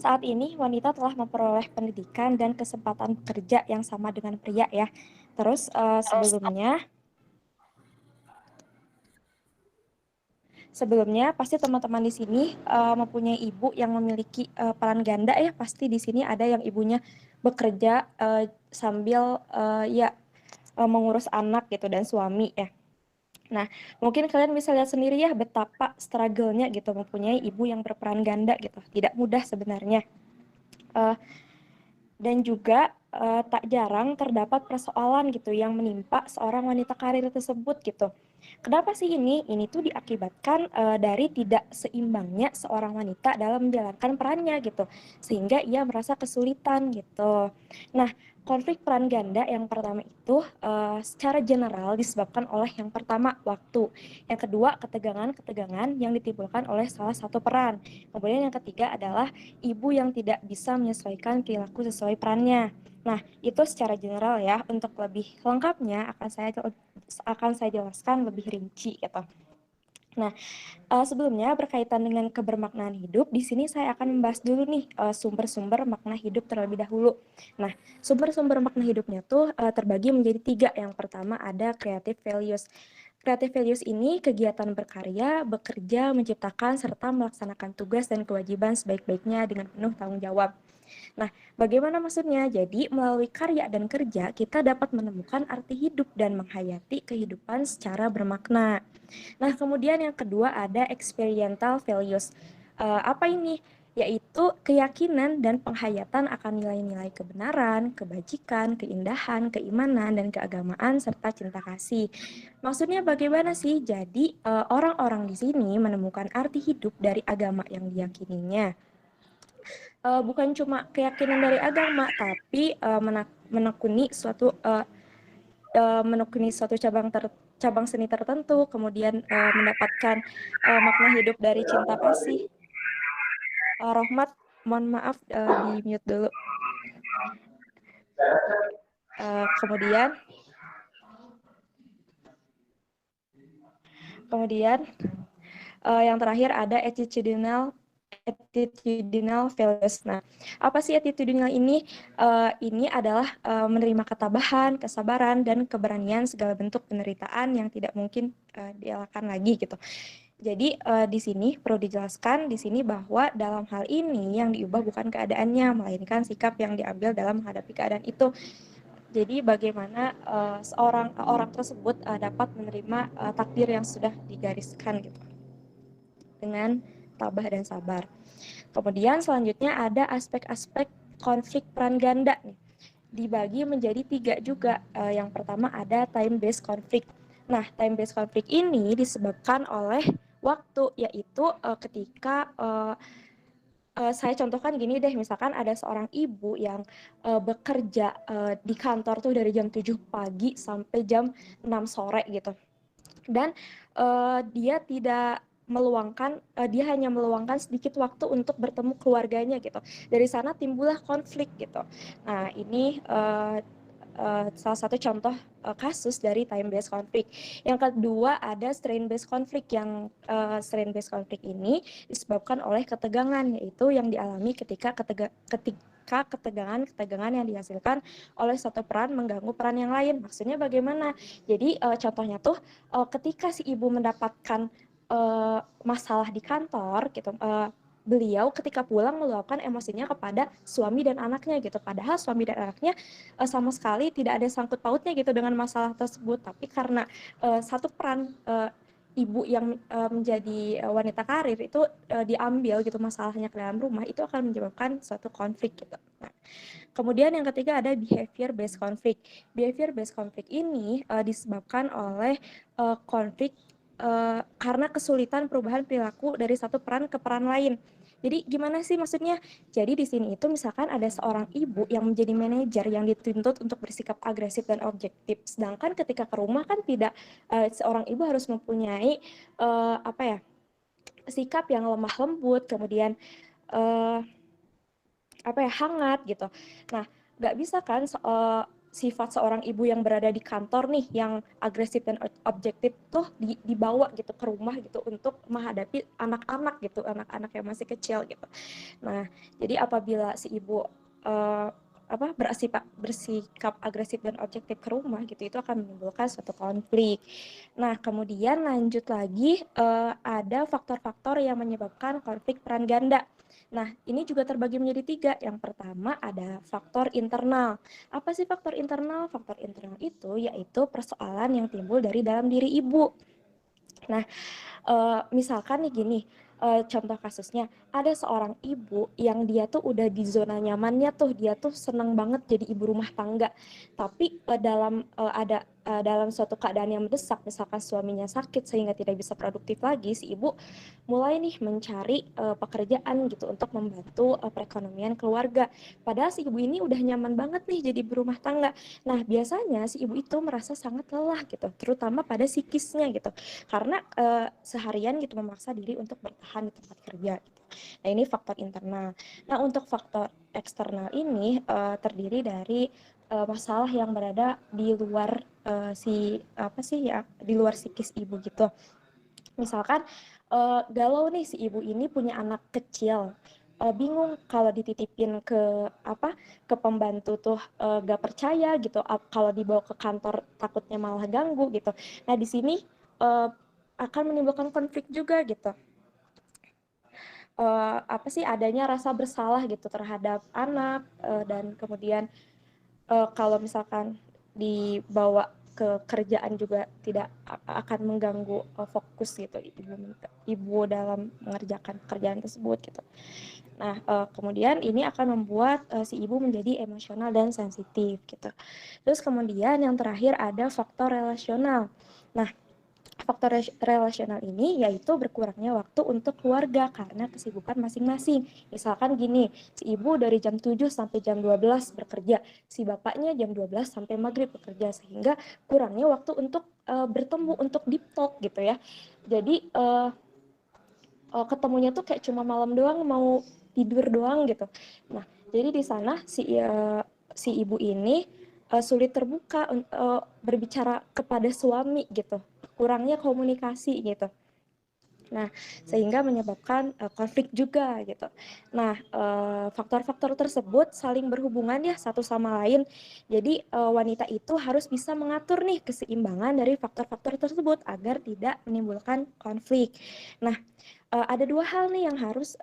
saat ini wanita telah memperoleh pendidikan dan kesempatan bekerja yang sama dengan pria ya. Terus sebelumnya pasti teman-teman di sini mempunyai ibu yang memiliki peran ganda ya. Pasti di sini ada yang ibunya bekerja sambil mengurus anak gitu dan suami ya. Nah, mungkin kalian bisa lihat sendiri ya betapa struggle-nya gitu mempunyai ibu yang berperan ganda gitu. Tidak mudah sebenarnya. Dan juga tak jarang terdapat persoalan gitu yang menimpa seorang wanita karir tersebut gitu. Kenapa sih ini? Ini tuh diakibatkan dari tidak seimbangnya seorang wanita dalam menjalankan perannya gitu, sehingga ia merasa kesulitan gitu. Nah, konflik peran ganda yang pertama itu secara general disebabkan oleh yang pertama waktu, yang kedua ketegangan-ketegangan yang ditimbulkan oleh salah satu peran, kemudian yang ketiga adalah ibu yang tidak bisa menyesuaikan perilaku sesuai perannya. Nah, itu secara general ya. Untuk lebih lengkapnya akan saya jelaskan lebih rinci gitu. Nah, sebelumnya berkaitan dengan kebermaknaan hidup, di sini saya akan membahas dulu nih sumber-sumber makna hidup terlebih dahulu. Nah, sumber-sumber makna hidupnya tuh terbagi menjadi 3. Yang pertama ada creative values. Creative values ini kegiatan berkarya, bekerja, menciptakan, serta melaksanakan tugas dan kewajiban sebaik-baiknya dengan penuh tanggung jawab. Nah, bagaimana maksudnya? Jadi, melalui karya dan kerja, kita dapat menemukan arti hidup dan menghayati kehidupan secara bermakna. Nah, kemudian yang kedua ada experiential values. Apa ini? Yaitu keyakinan dan penghayatan akan nilai-nilai kebenaran, kebajikan, keindahan, keimanan, dan keagamaan, serta cinta kasih. Maksudnya bagaimana sih? Jadi, orang-orang di sini menemukan arti hidup dari agama yang diyakininya. Bukan cuma keyakinan dari agama, tapi menekuni suatu cabang seni tertentu, kemudian mendapatkan makna hidup dari cinta kasih. Rohmat, mohon maaf di mute dulu. Kemudian yang terakhir ada attitudinal values. Nah, apa sih attitudinal ini? Ini adalah menerima ketabahan, kesabaran, dan keberanian segala bentuk penderitaan yang tidak mungkin dielakkan lagi gitu. Jadi di sini perlu dijelaskan di sini bahwa dalam hal ini yang diubah bukan keadaannya, melainkan sikap yang diambil dalam menghadapi keadaan itu. Jadi bagaimana orang tersebut dapat menerima takdir yang sudah digariskan gitu dengan tabah dan sabar. Kemudian selanjutnya ada aspek-aspek konflik peran ganda nih. Dibagi menjadi 3 juga. Yang pertama ada time-based conflict. Nah, time-based conflict ini disebabkan oleh waktu, yaitu ketika saya contohkan gini deh, misalkan ada seorang ibu yang bekerja di kantor tuh dari jam 7 pagi sampai jam 6 sore gitu. Dan dia hanya meluangkan sedikit waktu untuk bertemu keluarganya gitu. Dari sana timbullah konflik gitu. Nah, ini salah satu contoh kasus dari time-based conflict. Yang kedua ada strain-based conflict. Yang strain-based conflict ini disebabkan oleh ketegangan, yaitu yang dialami ketika ketegangan yang dihasilkan oleh suatu peran mengganggu peran yang lain. Maksudnya bagaimana? Jadi contohnya tuh ketika si ibu mendapatkan masalah di kantor gitu, beliau ketika pulang meluapkan emosinya kepada suami dan anaknya gitu. Padahal suami dan anaknya sama sekali tidak ada sangkut pautnya gitu dengan masalah tersebut. Tapi karena satu peran ibu yang menjadi wanita karir itu diambil gitu masalahnya ke dalam rumah, itu akan menyebabkan suatu konflik gitu. Nah, kemudian yang ketiga ada behavior based conflict. Behavior based conflict ini disebabkan oleh konflik karena kesulitan perubahan perilaku dari satu peran ke peran lain. Jadi gimana sih maksudnya? Jadi di sini itu misalkan ada seorang ibu yang menjadi manajer yang dituntut untuk bersikap agresif dan objektif. Sedangkan ketika ke rumah kan tidak, seorang ibu harus mempunyai sikap yang lemah lembut, kemudian hangat gitu. Nah, nggak bisa kan sifat seorang ibu yang berada di kantor nih yang agresif dan objektif tuh dibawa gitu ke rumah gitu untuk menghadapi anak-anak gitu, anak-anak yang masih kecil gitu. Nah, jadi apabila si ibu bersikap agresif dan objektif ke rumah gitu, itu akan menimbulkan suatu konflik. Nah, kemudian lanjut lagi, ada faktor-faktor yang menyebabkan konflik peran ganda. Nah, ini juga terbagi menjadi 3. Yang pertama ada faktor internal. Apa sih faktor internal? Faktor internal itu yaitu persoalan yang timbul dari dalam diri ibu. Nah, misalkan nih gini, contoh kasusnya, ada seorang ibu yang dia tuh udah di zona nyamannya tuh, dia tuh seneng banget jadi ibu rumah tangga. Tapi dalam suatu keadaan yang mendesak, misalkan suaminya sakit sehingga tidak bisa produktif lagi, si ibu mulai nih mencari pekerjaan gitu untuk membantu perekonomian keluarga. Padahal si ibu ini udah nyaman banget nih jadi ibu rumah tangga. Nah, biasanya si ibu itu merasa sangat lelah gitu, terutama pada psikisnya gitu. Karena seharian gitu memaksa diri untuk bertahan di tempat kerja gitu. Nah, ini faktor internal. Nah, untuk faktor eksternal ini terdiri dari masalah yang berada di luar di luar psikis ibu gitu. Misalkan galau nih, si ibu ini punya anak kecil, bingung kalau dititipin ke pembantu tuh gak percaya gitu, kalau dibawa ke kantor takutnya malah ganggu gitu. Nah, di sini akan menimbulkan konflik juga gitu. Adanya rasa bersalah gitu terhadap anak, dan kemudian kalau misalkan dibawa ke kerjaan juga tidak akan mengganggu fokus gitu ibu dalam mengerjakan pekerjaan tersebut gitu. Nah, kemudian ini akan membuat si ibu menjadi emosional dan sensitif gitu. Terus kemudian yang terakhir ada faktor relasional. Nah, faktor relasional ini yaitu berkurangnya waktu untuk keluarga karena kesibukan masing-masing. Misalkan gini, si ibu dari jam 7 sampai jam 12 bekerja, si bapaknya jam 12 sampai maghrib bekerja, sehingga kurangnya waktu untuk bertemu, untuk deep talk gitu ya. Jadi ketemunya tuh kayak cuma malam doang, mau tidur doang gitu. Nah, jadi di sana si ibu ini sulit terbuka berbicara kepada suami gitu, kurangnya komunikasi gitu. Nah, sehingga menyebabkan konflik juga gitu. Nah, faktor-faktor tersebut saling berhubungan ya satu sama lain. Jadi wanita itu harus bisa mengatur nih keseimbangan dari faktor-faktor tersebut agar tidak menimbulkan konflik. Nah, ada 2 hal nih yang harus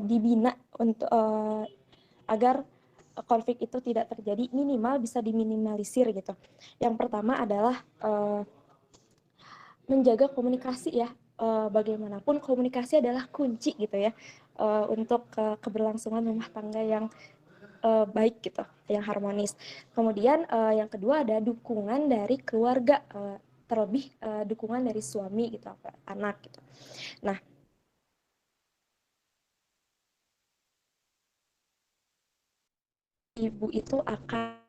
dibina untuk agar konflik itu tidak terjadi, minimal bisa diminimalisir gitu. Yang pertama adalah menjaga komunikasi ya. Bagaimanapun komunikasi adalah kunci gitu ya untuk keberlangsungan rumah tangga yang baik gitu, yang harmonis. Kemudian yang kedua ada dukungan dari keluarga, terlebih dukungan dari suami gitu, anak gitu. Nah, ibu itu akan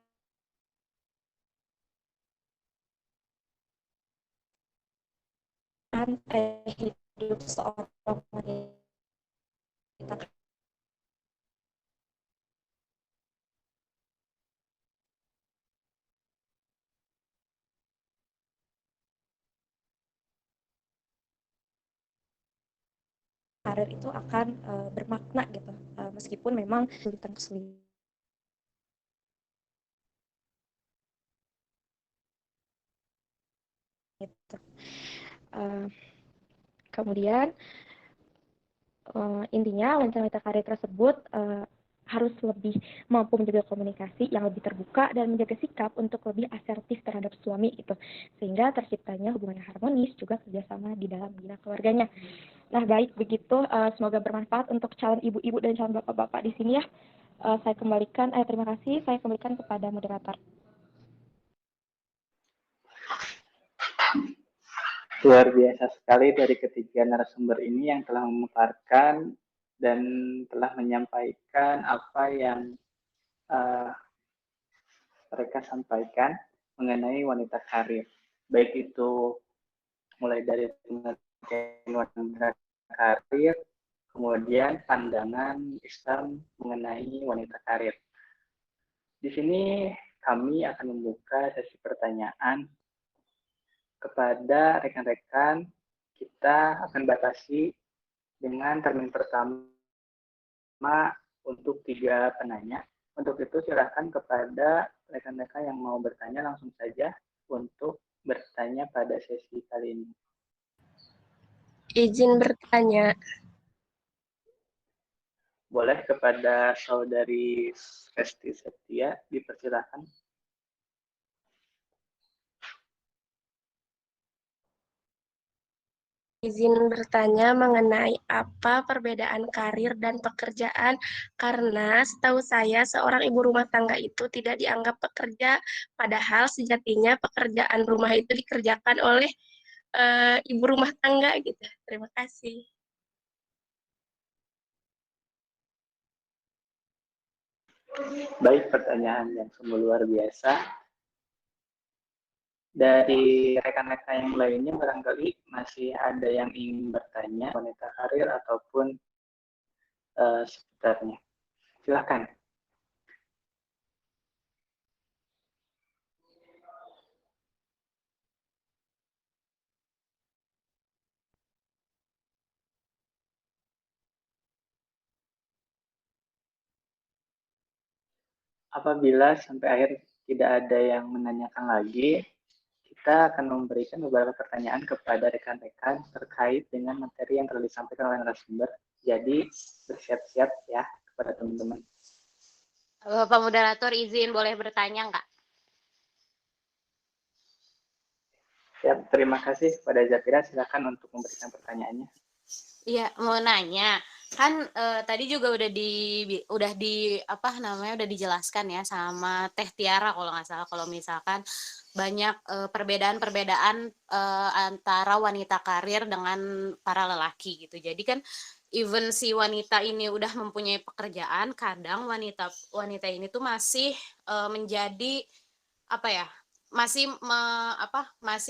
hidup seorang wanita karir itu akan bermakna gitu, meskipun memang kesulitan-kesulitan gitu. Kemudian intinya wanita-wanita karir tersebut harus lebih mampu menjaga komunikasi yang lebih terbuka dan menjaga sikap untuk lebih asertif terhadap suami gitu, sehingga terciptanya hubungan yang harmonis, juga kerjasama di dalam bina keluarganya. Nah, baik begitu, semoga bermanfaat untuk calon ibu-ibu dan calon bapak-bapak di sini ya. Terima kasih, saya kembalikan kepada moderator. Luar biasa sekali dari ketiga narasumber ini yang telah memaparkan dan telah menyampaikan apa yang mereka sampaikan mengenai wanita karir. Baik itu mulai dari wanita karir, kemudian pandangan Islam mengenai wanita karir. Di sini kami akan membuka sesi pertanyaan kepada rekan-rekan. Kita akan batasi dengan termin pertama untuk 3 penanya. Untuk itu silakan kepada rekan-rekan yang mau bertanya langsung saja untuk bertanya pada sesi kali ini. Izin bertanya. Boleh kepada saudari Resti Septia, dipersilakan. Izin bertanya mengenai apa perbedaan karir dan pekerjaan, karena setahu saya seorang ibu rumah tangga itu tidak dianggap pekerja, padahal sejatinya pekerjaan rumah itu dikerjakan oleh ibu rumah tangga gitu. Terima kasih. Baik, pertanyaan yang sungguh luar biasa. Dari rekan-rekan yang lainnya barangkali masih ada yang ingin bertanya wanita karir ataupun seputarnya. Silakan. Apabila sampai akhir tidak ada yang menanyakan lagi, kita akan memberikan beberapa pertanyaan kepada rekan-rekan terkait dengan materi yang telah disampaikan oleh narasumber. Jadi bersiap-siap ya kepada teman-teman. Bapak moderator izin boleh bertanya nggak? Siap, terima kasih kepada Zafira. Silakan untuk memberikan pertanyaannya. Iya, mau nanya. Kan tadi juga udah dijelaskan ya sama Teh Tiara kalau nggak salah, kalau misalkan banyak perbedaan-perbedaan antara wanita karir dengan para lelaki gitu. Jadi kan even si wanita ini udah mempunyai pekerjaan, kadang wanita ini tuh masih menjadi apa ya? Masih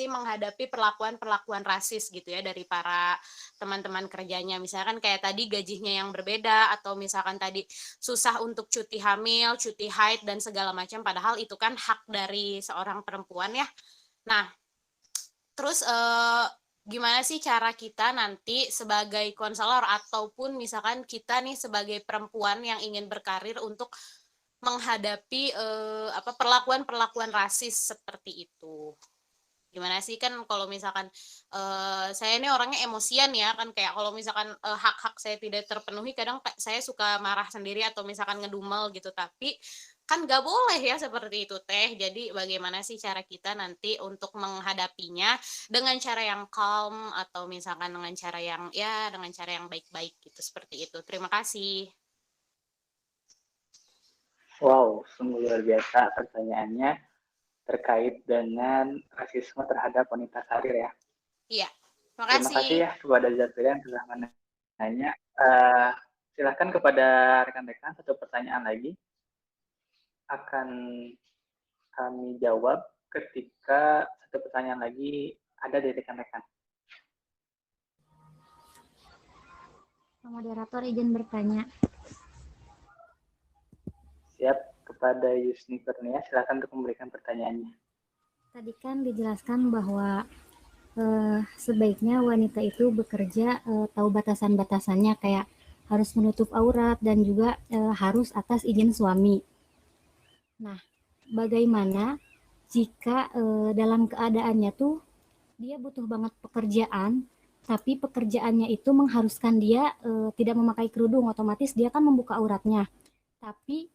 menghadapi perlakuan rasis gitu ya dari para teman-teman kerjanya. Misalkan kayak tadi gajinya yang berbeda, atau misalkan tadi susah untuk cuti hamil, cuti haid dan segala macam, padahal itu kan hak dari seorang perempuan ya. Nah, terus gimana sih cara kita nanti sebagai konselor ataupun misalkan kita nih sebagai perempuan yang ingin berkarir untuk menghadapi perlakuan rasis seperti itu? Gimana sih, kan kalau misalkan saya ini orangnya emosian ya, kan kayak kalau misalkan hak-hak saya tidak terpenuhi, kadang saya suka marah sendiri atau misalkan ngedumel gitu, tapi kan nggak boleh ya seperti itu Teh. Jadi bagaimana sih cara kita nanti untuk menghadapinya dengan cara yang calm atau misalkan dengan cara yang baik-baik gitu, seperti itu. Terima kasih. Wow, sungguh luar biasa pertanyaannya terkait dengan rasisme terhadap wanita karir ya. Iya, terima Terima kasih. kasih ya kepada Zafira yang telah menanya. Silakan kepada rekan-rekan satu pertanyaan lagi. Akan kami jawab ketika satu pertanyaan lagi ada dari rekan-rekan. Moderator izin bertanya. Siap, kepada Yusni Kurnia, silakan untuk memberikan pertanyaannya. Tadi kan dijelaskan bahwa sebaiknya wanita itu bekerja tahu batasan-batasannya, kayak harus menutup aurat dan juga harus atas izin suami. Nah, bagaimana jika dalam keadaannya tuh dia butuh banget pekerjaan, tapi pekerjaannya itu mengharuskan dia tidak memakai kerudung, otomatis dia kan membuka auratnya. Tapi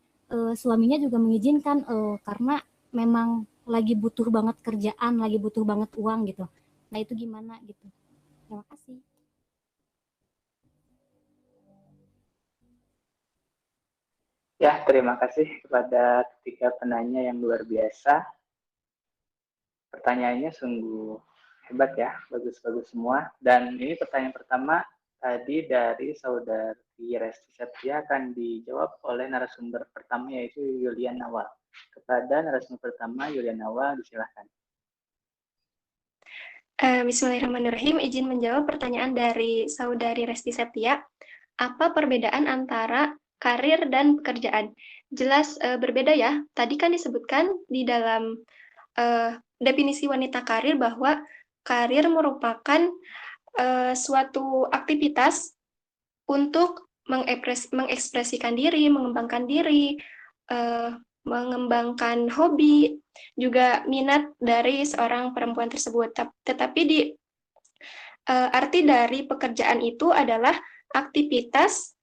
suaminya juga mengizinkan karena memang lagi butuh banget kerjaan, lagi butuh banget uang gitu. Nah itu gimana gitu? Terima kasih. Ya, terima kasih kepada ketiga penanya yang luar biasa. Pertanyaannya sungguh hebat ya, bagus-bagus semua. Dan ini pertanyaan pertama tadi dari saudari Resti Septia akan dijawab oleh narasumber pertama, yaitu Yulian Nawal. Kepada narasumber pertama, Yulian Nawal, disilahkan. Bismillahirrahmanirrahim, izin menjawab pertanyaan dari saudari Resti Septia. Apa perbedaan antara karir dan pekerjaan? Jelas berbeda ya. Tadi kan disebutkan di dalam definisi wanita karir bahwa karir merupakan suatu aktivitas untuk mengekspresikan diri, mengembangkan diri, mengembangkan hobi, juga minat dari seorang perempuan tersebut. Tetapi arti dari pekerjaan itu adalah aktivitas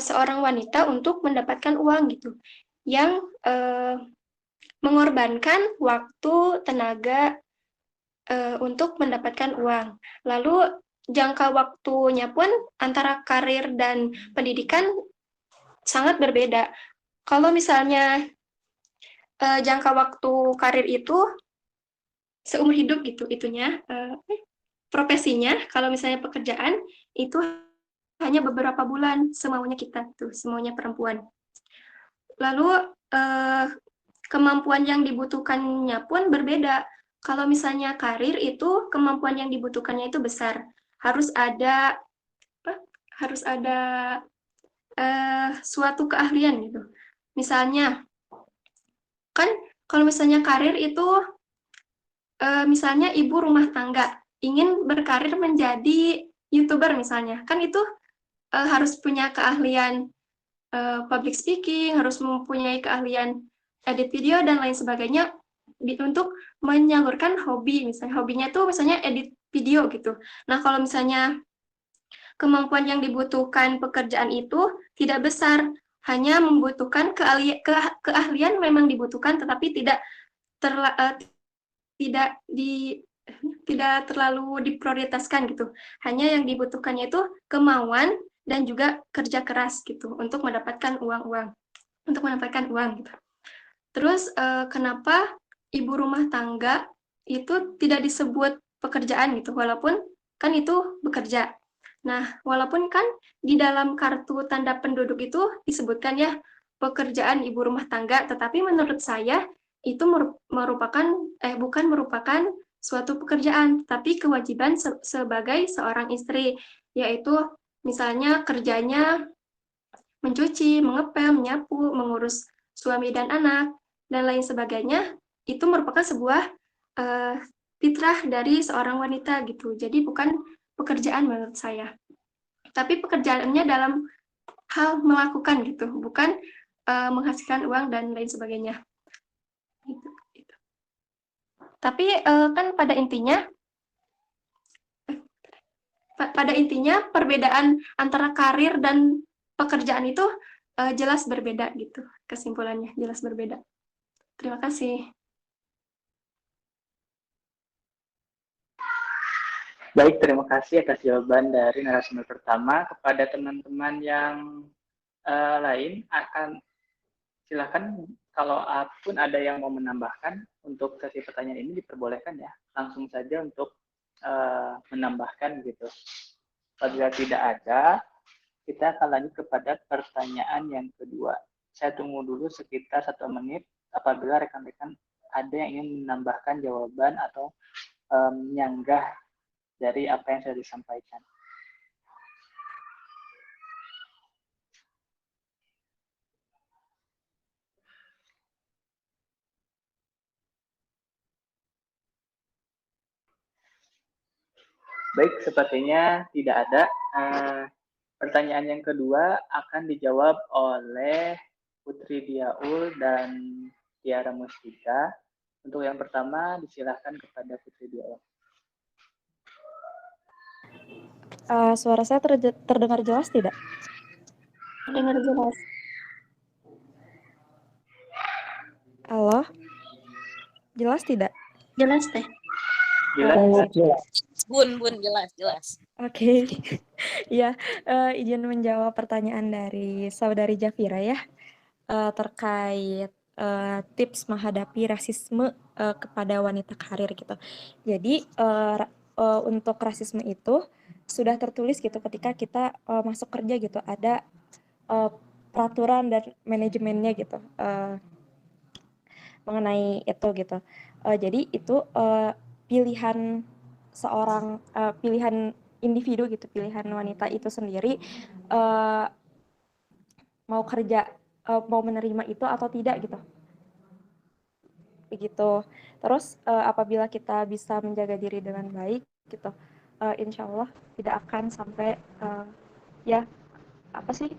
seorang wanita untuk mendapatkan uang gitu, yang mengorbankan waktu, tenaga untuk mendapatkan uang. Lalu jangka waktunya pun antara karir dan pendidikan sangat berbeda. Kalau misalnya jangka waktu karir itu seumur hidup gitu, profesinya. Kalau misalnya pekerjaan itu hanya beberapa bulan, semaunya kita tuh, semaunya perempuan. Lalu kemampuan yang dibutuhkannya pun berbeda. Kalau misalnya karir itu kemampuan yang dibutuhkannya itu besar. Harus ada suatu keahlian gitu. Misalnya kan kalau misalnya karir itu misalnya ibu rumah tangga ingin berkarir menjadi YouTuber misalnya, kan itu harus punya keahlian public speaking, harus mempunyai keahlian edit video dan lain sebagainya untuk menyalurkan hobi. Misalnya hobinya tuh misalnya edit video gitu. Nah, kalau misalnya kemampuan yang dibutuhkan pekerjaan itu tidak besar, hanya membutuhkan keahlian memang dibutuhkan, tetapi tidak terlalu diprioritaskan gitu. Hanya yang dibutuhkannya itu kemauan dan juga kerja keras gitu untuk mendapatkan uang gitu. Terus kenapa ibu rumah tangga itu tidak disebut pekerjaan gitu, walaupun kan itu bekerja. Nah, walaupun kan di dalam kartu tanda penduduk itu disebutkan ya pekerjaan ibu rumah tangga, tetapi menurut saya itu bukan merupakan suatu pekerjaan, tapi kewajiban sebagai seorang istri, yaitu misalnya kerjanya mencuci, mengepel, menyapu, mengurus suami dan anak, dan lain sebagainya, itu merupakan sebuah fitrah dari seorang wanita gitu. Jadi bukan pekerjaan menurut saya. Tapi pekerjaannya dalam hal melakukan gitu, bukan menghasilkan uang dan lain sebagainya. Gitu. Tapi kan pada intinya perbedaan antara karir dan pekerjaan itu jelas berbeda gitu. Kesimpulannya jelas berbeda. Terima kasih. Baik, terima kasih atas jawaban dari narasumber pertama. Kepada teman-teman yang lain, silakan kalau pun ada yang mau menambahkan untuk sesi pertanyaan ini diperbolehkan ya. Langsung saja untuk menambahkan gitu. Apabila tidak ada, kita akan lanjut kepada pertanyaan yang kedua. Saya tunggu dulu sekitar 1 menit apabila rekan-rekan ada yang ingin menambahkan jawaban atau menyanggah dari apa yang sudah disampaikan. Baik, sepertinya tidak ada. Pertanyaan yang kedua akan dijawab oleh Putri Diaul dan Tiara Mustika. Untuk yang pertama, disilahkan kepada Putri Diaul. Suara saya terdengar jelas tidak? Terdengar jelas. Halo? Jelas tidak? Jelas teh. Jelas. Bun, jelas. Oke. Ya, izin menjawab pertanyaan dari saudari Jafira ya, terkait tips menghadapi rasisme kepada wanita karir gitu. Jadi untuk rasisme itu sudah tertulis gitu ketika kita masuk kerja gitu, ada peraturan dan manajemennya gitu mengenai itu gitu. Jadi itu pilihan seorang pilihan individu gitu, pilihan wanita itu sendiri mau kerja, mau menerima itu atau tidak gitu. Begitu. Terus apabila kita bisa menjaga diri dengan baik gitu, insya Allah tidak akan sampai ya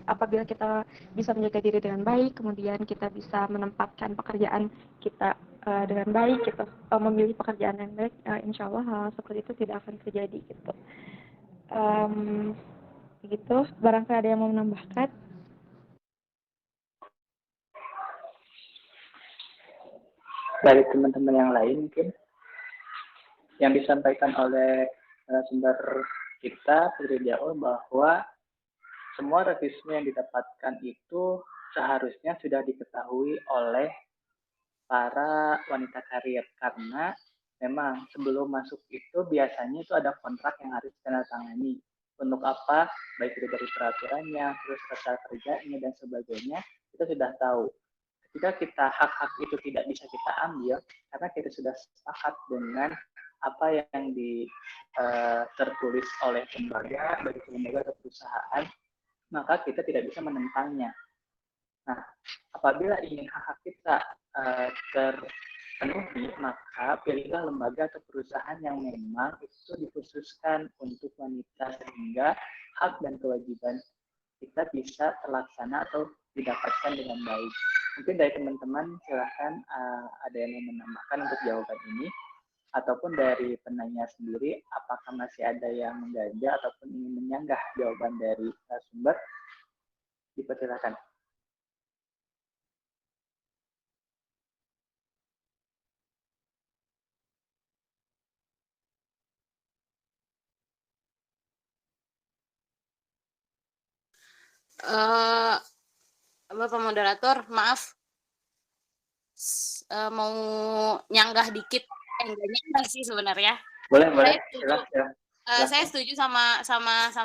apabila kita bisa menjaga diri dengan baik, kemudian kita bisa menempatkan pekerjaan kita dengan baik gitu, memilih pekerjaan yang baik, insya Allah hal seperti itu tidak akan terjadi gitu. Begitu, barangkali ada yang mau menambahkan. Dari teman-teman yang lain mungkin yang disampaikan oleh sumber kita Putri Diaul bahwa semua revisi yang didapatkan itu seharusnya sudah diketahui oleh para wanita karir, karena memang sebelum masuk itu biasanya itu ada kontrak yang harus ditandatangani. Untuk apa? Baik itu dari peraturannya, terus tata kerjanya dan sebagainya, kita sudah tahu. Ketika hak-hak itu tidak bisa kita ambil karena kita sudah sepakat dengan apa yang tertulis oleh lembaga, baik itu lembaga atau perusahaan, maka kita tidak bisa menentangnya. Nah, apabila ingin hak-hak kita terpenuhi, maka pilihlah lembaga atau perusahaan yang memang itu dikhususkan untuk wanita, sehingga hak dan kewajiban kita bisa terlaksana atau didapatkan dengan baik. Mungkin dari teman-teman silahkan ada yang mau menambahkan untuk jawaban ini, ataupun dari penanya sendiri, apakah masih ada yang mengganjal ataupun ingin menyanggah jawaban dari sumber, dipersilakan. Bapak moderator, maaf, mau nyanggah dikit, enggak nyanggah sih sebenarnya. Boleh. Saya setuju sama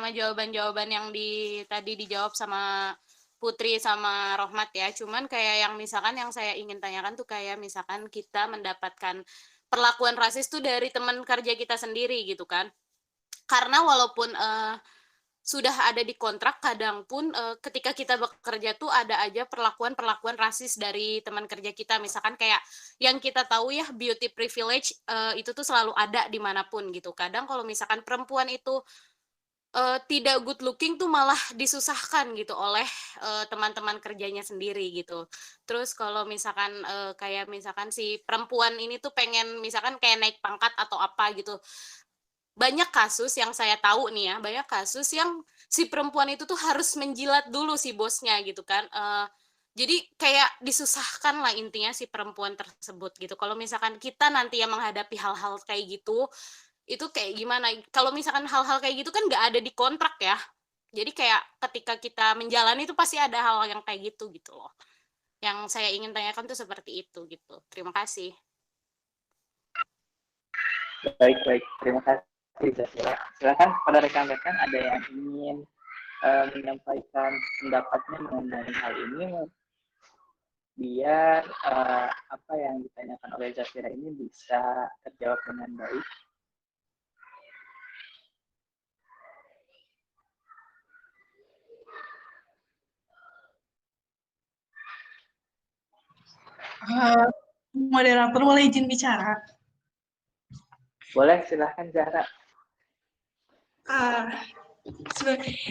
jawaban-jawaban yang tadi dijawab sama Putri sama Rohmat ya. Cuman kayak yang misalkan yang saya ingin tanyakan tuh kayak misalkan kita mendapatkan perlakuan rasis tuh dari teman kerja kita sendiri gitu kan. Karena walaupun sudah ada di kontrak, kadang pun ketika kita bekerja tuh ada aja perlakuan rasis dari teman kerja kita. Misalkan kayak yang kita tahu ya, beauty privilege itu tuh selalu ada dimanapun gitu. Kadang kalau misalkan perempuan itu tidak good looking tuh malah disusahkan gitu oleh teman-teman kerjanya sendiri gitu. Terus kalau misalkan kayak misalkan si perempuan ini tuh pengen misalkan kayak naik pangkat atau apa gitu, banyak kasus yang saya tahu nih ya, banyak kasus yang si perempuan itu tuh harus menjilat dulu si bosnya gitu kan. Jadi kayak disusahkan lah intinya si perempuan tersebut gitu. Kalau misalkan kita nanti yang menghadapi hal-hal kayak gitu, itu kayak gimana? Kalau misalkan hal-hal kayak gitu kan nggak ada di kontrak ya. Jadi kayak ketika kita menjalani itu pasti ada hal yang kayak gitu gitu loh. Yang saya ingin tanyakan tuh seperti itu gitu. Terima kasih. Baik. Terima kasih. Silakan pada rekan-rekan ada yang ingin menyampaikan pendapatnya mengenai hal ini, biar apa yang ditanyakan oleh Zafira ini bisa terjawab dengan baik. Moderator boleh izin bicara? Boleh, silahkan Zahra.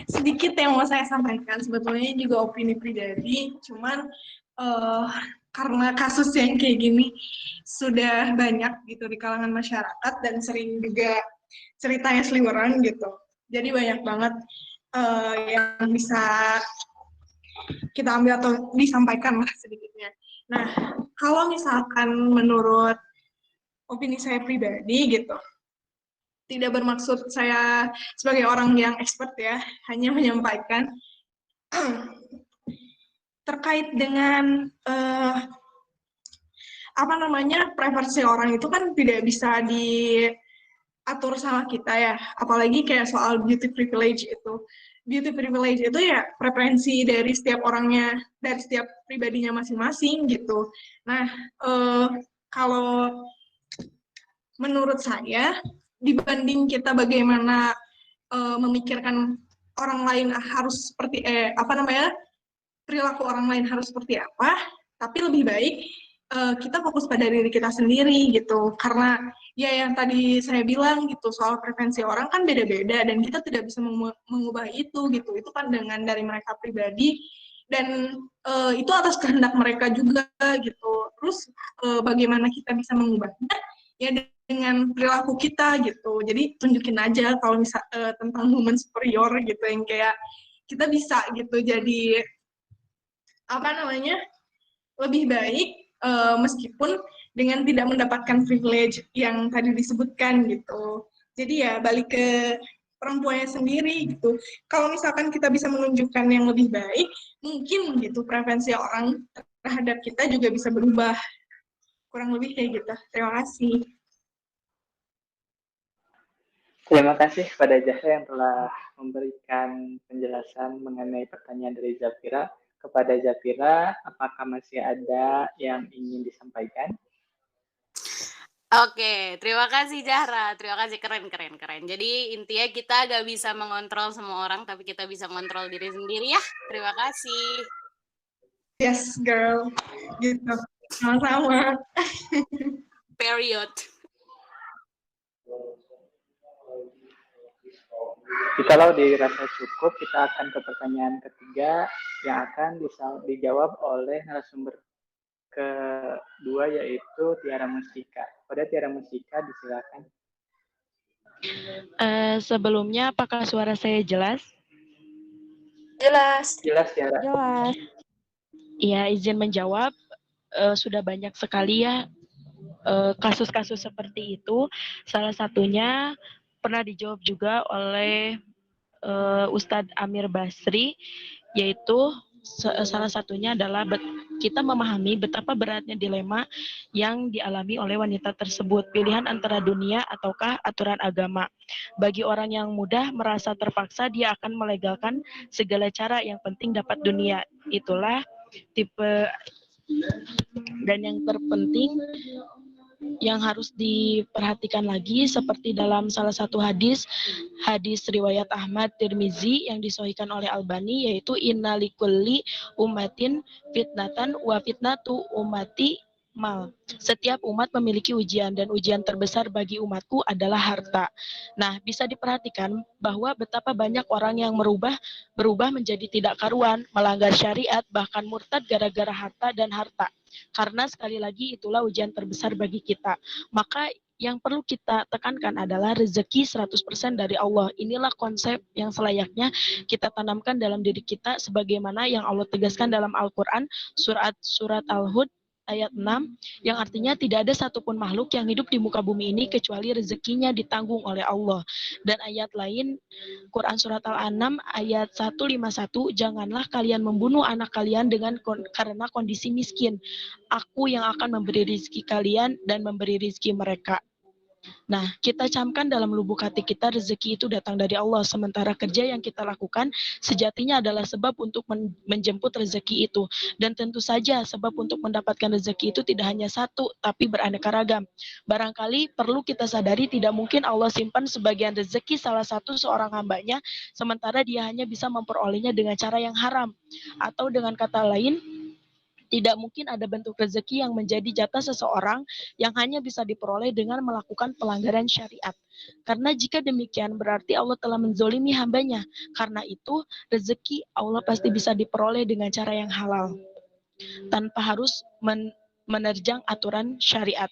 Sedikit yang mau saya sampaikan, sebetulnya juga opini pribadi, cuman karena kasus yang kayak gini sudah banyak gitu di kalangan masyarakat dan sering juga ceritanya seliweran gitu, jadi banyak banget yang bisa kita ambil atau disampaikan lah sedikitnya. Nah, kalau misalkan menurut opini saya pribadi gitu, tidak bermaksud saya sebagai orang yang expert ya, hanya menyampaikan terkait dengan preferensi orang itu kan tidak bisa diatur sama kita ya, apalagi kayak soal beauty privilege itu. Beauty privilege itu ya preferensi dari setiap orangnya, dari setiap pribadinya masing-masing gitu. Nah, kalau menurut saya, dibanding kita bagaimana memikirkan orang lain harus seperti perilaku orang lain harus seperti apa, tapi lebih baik kita fokus pada diri kita sendiri gitu, karena ya yang tadi saya bilang gitu, soal preferensi orang kan beda-beda dan kita tidak bisa mengubah itu gitu. Itu pandangan dari mereka pribadi dan itu atas kehendak mereka juga gitu. Terus bagaimana kita bisa mengubahnya? Ya dengan perilaku kita gitu. Jadi tunjukin aja kalau misal tentang human superior gitu, yang kayak kita bisa gitu jadi apa namanya, lebih baik meskipun dengan tidak mendapatkan privilege yang tadi disebutkan gitu. Jadi ya balik ke perempuannya sendiri gitu. Kalau misalkan kita bisa menunjukkan yang lebih baik, mungkin gitu preferensi orang terhadap kita juga bisa berubah. Kurang lebih kayak gitu. Terima kasih. Terima kasih kepada Zahra yang telah memberikan penjelasan mengenai pertanyaan dari Zafira. Kepada Zafira, apakah masih ada yang ingin disampaikan? Oke, terima kasih Zahra. Terima kasih, keren. Jadi intinya kita gak bisa mengontrol semua orang, tapi kita bisa mengontrol diri sendiri ya. Terima kasih. Yes, girl. Gitu. Sama-sama. Period. Jikalau dirasa cukup, kita akan ke pertanyaan ketiga yang akan dijawab oleh narasumber kedua, yaitu Tiara Mustika. Pada Tiara Mustika, disilakan. Sebelumnya, apakah suara saya jelas? Jelas. Jelas, Tiara. Jelas. Ya, izin menjawab. Sudah banyak sekali ya kasus-kasus seperti itu. Salah satunya pernah dijawab juga oleh Ustadz Amir Basri, yaitu salah satunya adalah kita memahami betapa beratnya dilema yang dialami oleh wanita tersebut, pilihan antara dunia ataukah aturan agama. Bagi orang yang mudah merasa terpaksa, dia akan melegalkan segala cara, yang penting dapat dunia. Itulah tipe. Dan yang terpenting yang harus diperhatikan lagi, seperti dalam salah satu hadis riwayat Ahmad Tirmizi yang disahihkan oleh Albani, yaitu inna likulli ummatin fitnatan wa fitnatu ummati mal. Setiap umat memiliki ujian, dan ujian terbesar bagi umatku adalah harta. Nah, bisa diperhatikan bahwa betapa banyak orang yang berubah menjadi tidak karuan, melanggar syariat, bahkan murtad gara-gara harta dan harta. Karena sekali lagi itulah ujian terbesar bagi kita. Maka yang perlu kita tekankan adalah rezeki 100% dari Allah. Inilah konsep yang selayaknya kita tanamkan dalam diri kita, sebagaimana yang Allah tegaskan dalam Al-Quran, surat Al-Hud ayat 6, yang artinya tidak ada satupun makhluk yang hidup di muka bumi ini kecuali rezekinya ditanggung oleh Allah. Dan ayat lain, Quran surat Al-An'am ayat 151, janganlah kalian membunuh anak kalian karena kondisi miskin. Aku yang akan memberi rezeki kalian dan memberi rezeki mereka. Nah, kita camkan dalam lubuk hati kita, rezeki itu datang dari Allah, sementara kerja yang kita lakukan sejatinya adalah sebab untuk menjemput rezeki itu. Dan tentu saja sebab untuk mendapatkan rezeki itu tidak hanya satu, tapi beraneka ragam. Barangkali perlu kita sadari, tidak mungkin Allah simpan sebagian rezeki salah satu seorang hambanya, sementara dia hanya bisa memperolehnya dengan cara yang haram. Atau dengan kata lain, tidak mungkin ada bentuk rezeki yang menjadi jatah seseorang yang hanya bisa diperoleh dengan melakukan pelanggaran syariat. Karena jika demikian berarti Allah telah menzolimi hambanya. Karena itu rezeki Allah pasti bisa diperoleh dengan cara yang halal, tanpa harus menerjang aturan syariat.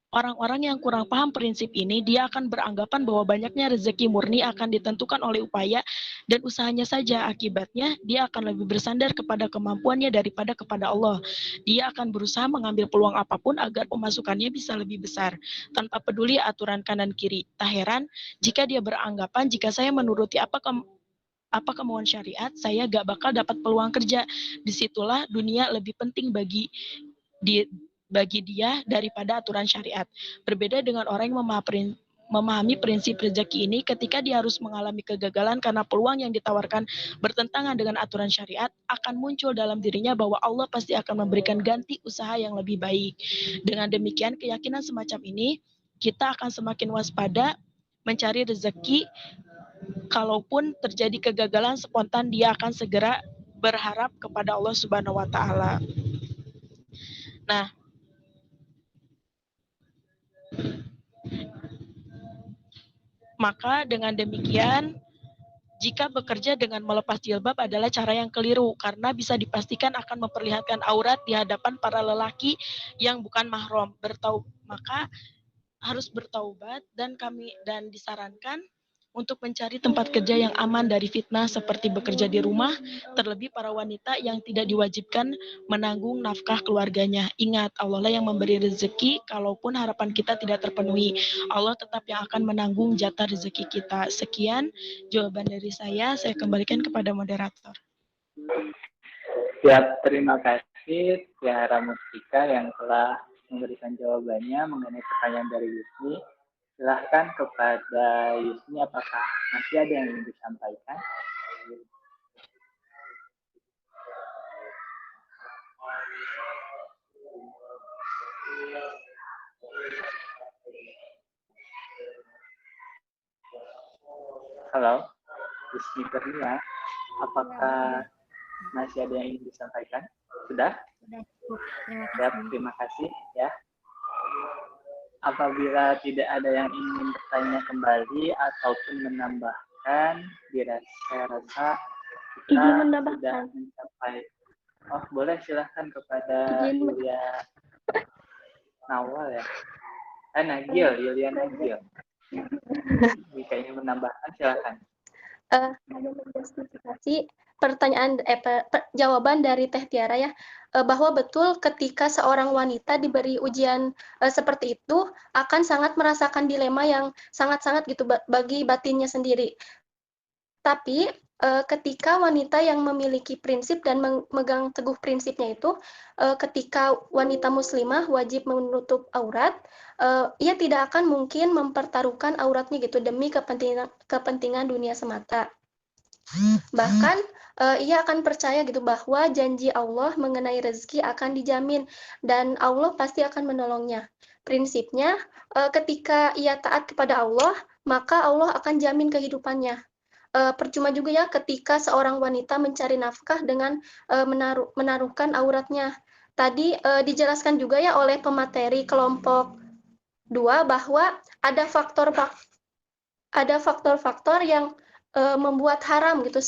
Orang-orang yang kurang paham prinsip ini, dia akan beranggapan bahwa banyaknya rezeki murni akan ditentukan oleh upaya dan usahanya saja. Akibatnya, dia akan lebih bersandar kepada kemampuannya daripada kepada Allah. Dia akan berusaha mengambil peluang apapun agar pemasukannya bisa lebih besar, tanpa peduli aturan kanan kiri. Tak heran jika dia beranggapan, jika saya menuruti apa kemauan syariat, saya gak bakal dapat peluang kerja. Disitulah dunia lebih penting bagi dia daripada aturan syariat. Berbeda dengan orang yang memahami prinsip rezeki ini, ketika dia harus mengalami kegagalan karena peluang yang ditawarkan bertentangan dengan aturan syariat, akan muncul dalam dirinya bahwa Allah pasti akan memberikan ganti usaha yang lebih baik. Dengan demikian, keyakinan semacam ini, kita akan semakin waspada mencari rezeki. Kalaupun terjadi kegagalan spontan, dia akan segera berharap kepada Allah Subhanahu wa Ta'ala. Nah, Maka dengan demikian, jika bekerja dengan melepas jilbab adalah cara yang keliru karena bisa dipastikan akan memperlihatkan aurat di hadapan para lelaki yang bukan mahram. Maka harus bertaubat dan disarankan untuk mencari tempat kerja yang aman dari fitnah seperti bekerja di rumah, terlebih para wanita yang tidak diwajibkan menanggung nafkah keluarganya. Ingat, Allah lah yang memberi rezeki, kalaupun harapan kita tidak terpenuhi. Allah tetap yang akan menanggung jatah rezeki kita. Sekian jawaban dari saya kembalikan kepada moderator. Siap, terima kasih Tiara Mustika yang telah memberikan jawabannya mengenai pertanyaan dari Yusni. Silahkan kepada Yusni, apakah masih ada yang ingin disampaikan? Halo, Yusni Kurnia, apakah masih ada yang ingin disampaikan? Sudah? Sudah cukup. Terima kasih. Siap, terima kasih ya. Apabila tidak ada yang ingin bertanya kembali ataupun menambahkan, saya rasa kita sudah mencapai. Oh, boleh, silahkan kepada Yulia Nawal ya. Yulia Nagil. Jika ingin menambahkan, silahkan. Hanya menjustifikasi pertanyaan jawaban dari Teh Tiara ya, bahwa betul ketika seorang wanita diberi ujian seperti itu akan sangat merasakan dilema yang sangat-sangat gitu bagi batinnya sendiri. Tapi ketika wanita yang memiliki prinsip dan memegang teguh prinsipnya itu, ketika wanita muslimah wajib menutup aurat, ia tidak akan mungkin mempertaruhkan auratnya gitu demi kepentingan dunia semata. Bahkan ia akan percaya gitu bahwa janji Allah mengenai rezeki akan dijamin dan Allah pasti akan menolongnya. Prinsipnya, ketika ia taat kepada Allah, maka Allah akan jamin kehidupannya. Percuma juga ya ketika seorang wanita mencari nafkah dengan menaruhkan auratnya. Tadi dijelaskan juga ya oleh pemateri kelompok 2 bahwa ada faktor-faktor yang membuat haram gitu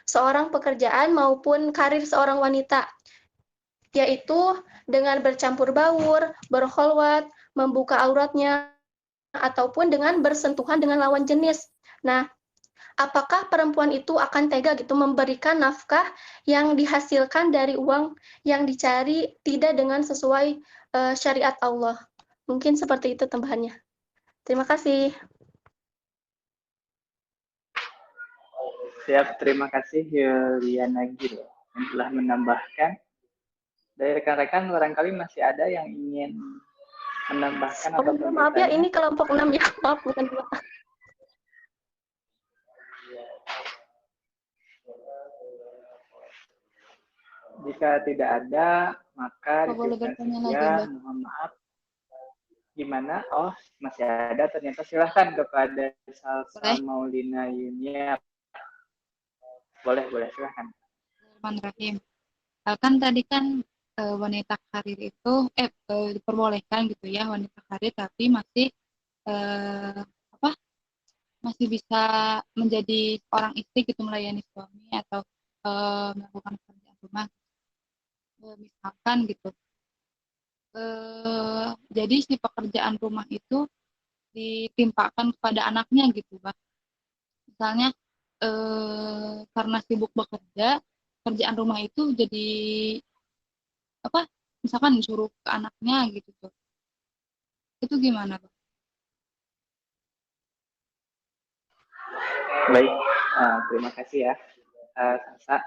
seorang pekerjaan maupun karir seorang wanita, yaitu dengan bercampur baur, berkholwat, membuka auratnya, ataupun dengan bersentuhan dengan lawan jenis. Nah, apakah perempuan itu akan tega gitu memberikan nafkah yang dihasilkan dari uang yang dicari tidak dengan sesuai syariat Allah? Mungkin seperti itu tambahannya. Terima kasih. Siap, terima kasih Yulia Nagil yang telah menambahkan. Dari rekan-rekan barangkali masih ada yang ingin menambahkan atau bertanya. Maaf ya, ini kelompok 6 ya, maaf bukan 2. Jika tidak ada, maka mohon maaf. Gimana? Oh, masih ada ternyata. Silahkan kepada Salsa Maulina Yunia. Boleh, silahkan. Bismillahirrahmanirrahim. Kan tadi kan wanita karir itu diperbolehkan gitu ya, wanita karir tapi masih masih bisa menjadi orang istri gitu, melayani suami atau melakukan pekerjaan rumah misalkan gitu. Jadi si pekerjaan rumah itu ditimpakan kepada anaknya gitu, Pak. Misalnya karena sibuk bekerja, kerjaan rumah itu jadi misalkan disuruh ke anaknya gitu tuh. Itu gimana, Pak? Baik, terima kasih ya, Sasa.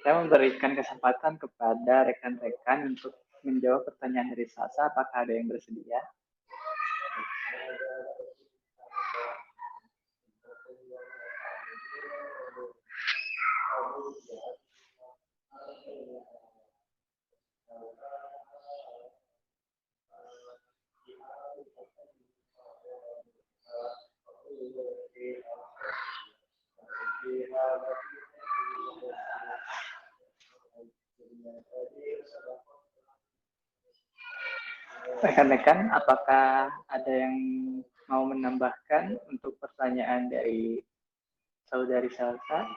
Saya memberikan kesempatan kepada rekan-rekan untuk menjawab pertanyaan dari Sasa. Apakah ada yang bersedia? Rekan-rekan, apakah ada yang mau menambahkan untuk pertanyaan dari saudari Salsa?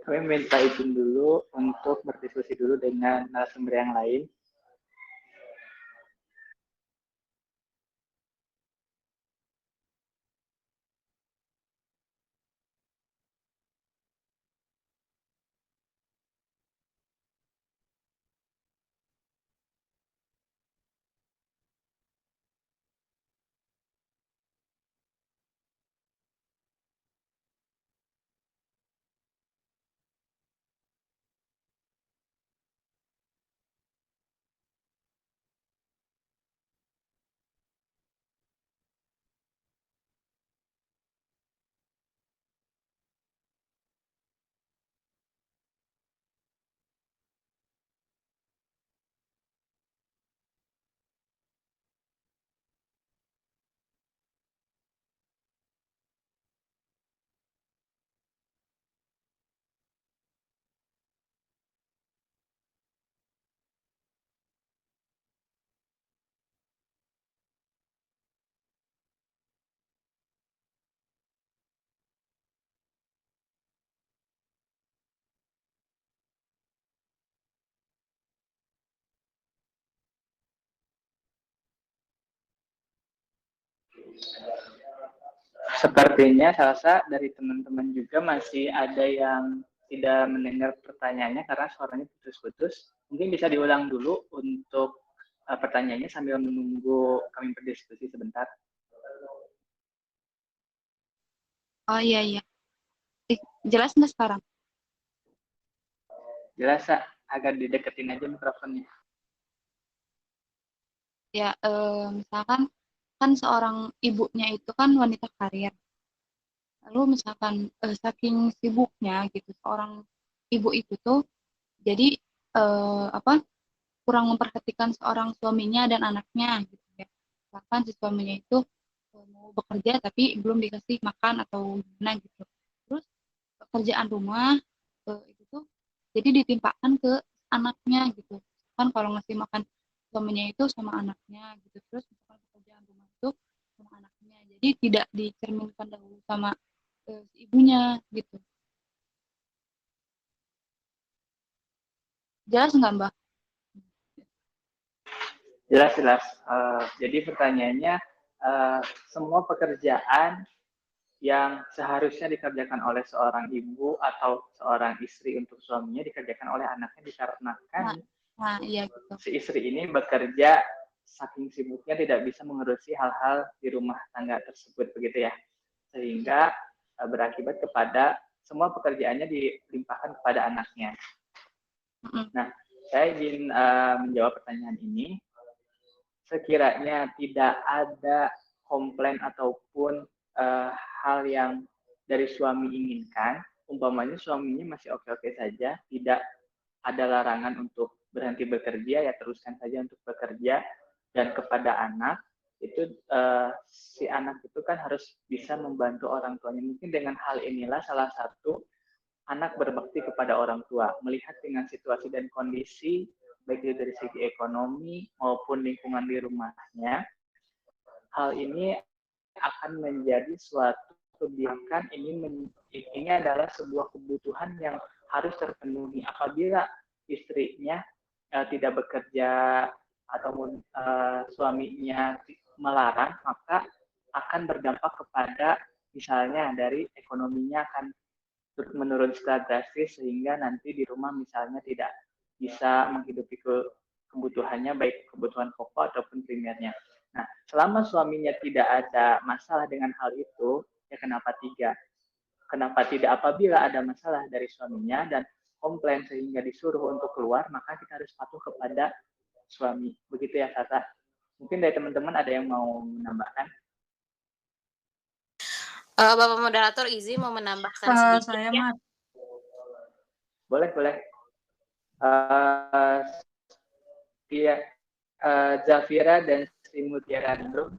Kami minta izin dulu untuk berdiskusi dulu dengan narasumber yang lain. Sepertinya Salsa dari teman-teman juga masih ada yang tidak mendengar pertanyaannya karena suaranya putus-putus. Mungkin bisa diulang dulu untuk pertanyaannya sambil menunggu kami berdiskusi sebentar. Oh iya. Jelas nggak sekarang? Jelas, agak dideketin aja mikrofonnya. Ya, misalkan kan seorang ibunya itu kan wanita karir. Lalu misalkan saking sibuknya gitu, seorang ibu itu tuh jadi kurang memperhatikan seorang suaminya dan anaknya gitu ya. Misalkan si suaminya itu mau bekerja tapi belum dikasih makan atau gimana gitu. Terus pekerjaan rumah itu tuh jadi ditimpakan ke anaknya gitu. Kan kalau ngasih makan suaminya itu sama anaknya gitu. Terus misalkan pekerjaan rumah itu sama anaknya. Jadi tidak dicerminkan dahulu sama si ibunya gitu. Jelas nggak Mbak? Jelas. Jadi pertanyaannya, semua pekerjaan yang seharusnya dikerjakan oleh seorang ibu atau seorang istri untuk suaminya dikerjakan oleh anaknya dikarenakan Iya gitu. si istri ini bekerja saking sibuknya tidak bisa mengurusi hal-hal di rumah tangga tersebut begitu ya, sehingga berakibat kepada semua pekerjaannya dilimpahkan kepada anaknya. Nah, saya ingin menjawab pertanyaan ini. Sekiranya tidak ada komplain ataupun hal yang dari suami inginkan, umpamanya suaminya masih oke-oke saja, tidak ada larangan untuk berhenti bekerja, ya teruskan saja untuk bekerja, dan kepada anak, itu si anak itu kan harus bisa membantu orang tuanya. Mungkin dengan hal inilah salah satu anak berbakti kepada orang tua, melihat dengan situasi dan kondisi baik itu dari segi ekonomi maupun lingkungan di rumahnya, hal ini akan menjadi suatu kebijakan. Ini adalah sebuah kebutuhan yang harus terpenuhi. Apabila istrinya tidak bekerja ataupun suaminya melarang, maka akan berdampak kepada misalnya dari ekonominya akan menurun secara drastis, sehingga nanti di rumah misalnya tidak bisa menghidupi kebutuhannya, baik kebutuhan pokok ataupun primernya. Nah, selama suaminya tidak ada masalah dengan hal itu, ya kenapa tidak? Kenapa tidak apabila ada masalah dari suaminya dan komplain sehingga disuruh untuk keluar, maka kita harus patuh kepada suami. Begitu ya, Sasa. Mungkin dari teman-teman ada yang mau menambahkan? Bapak moderator izin mau menambahkan sedikit Saya ya. Boleh. Iya, Zafira dan Sri Mutiara dulu.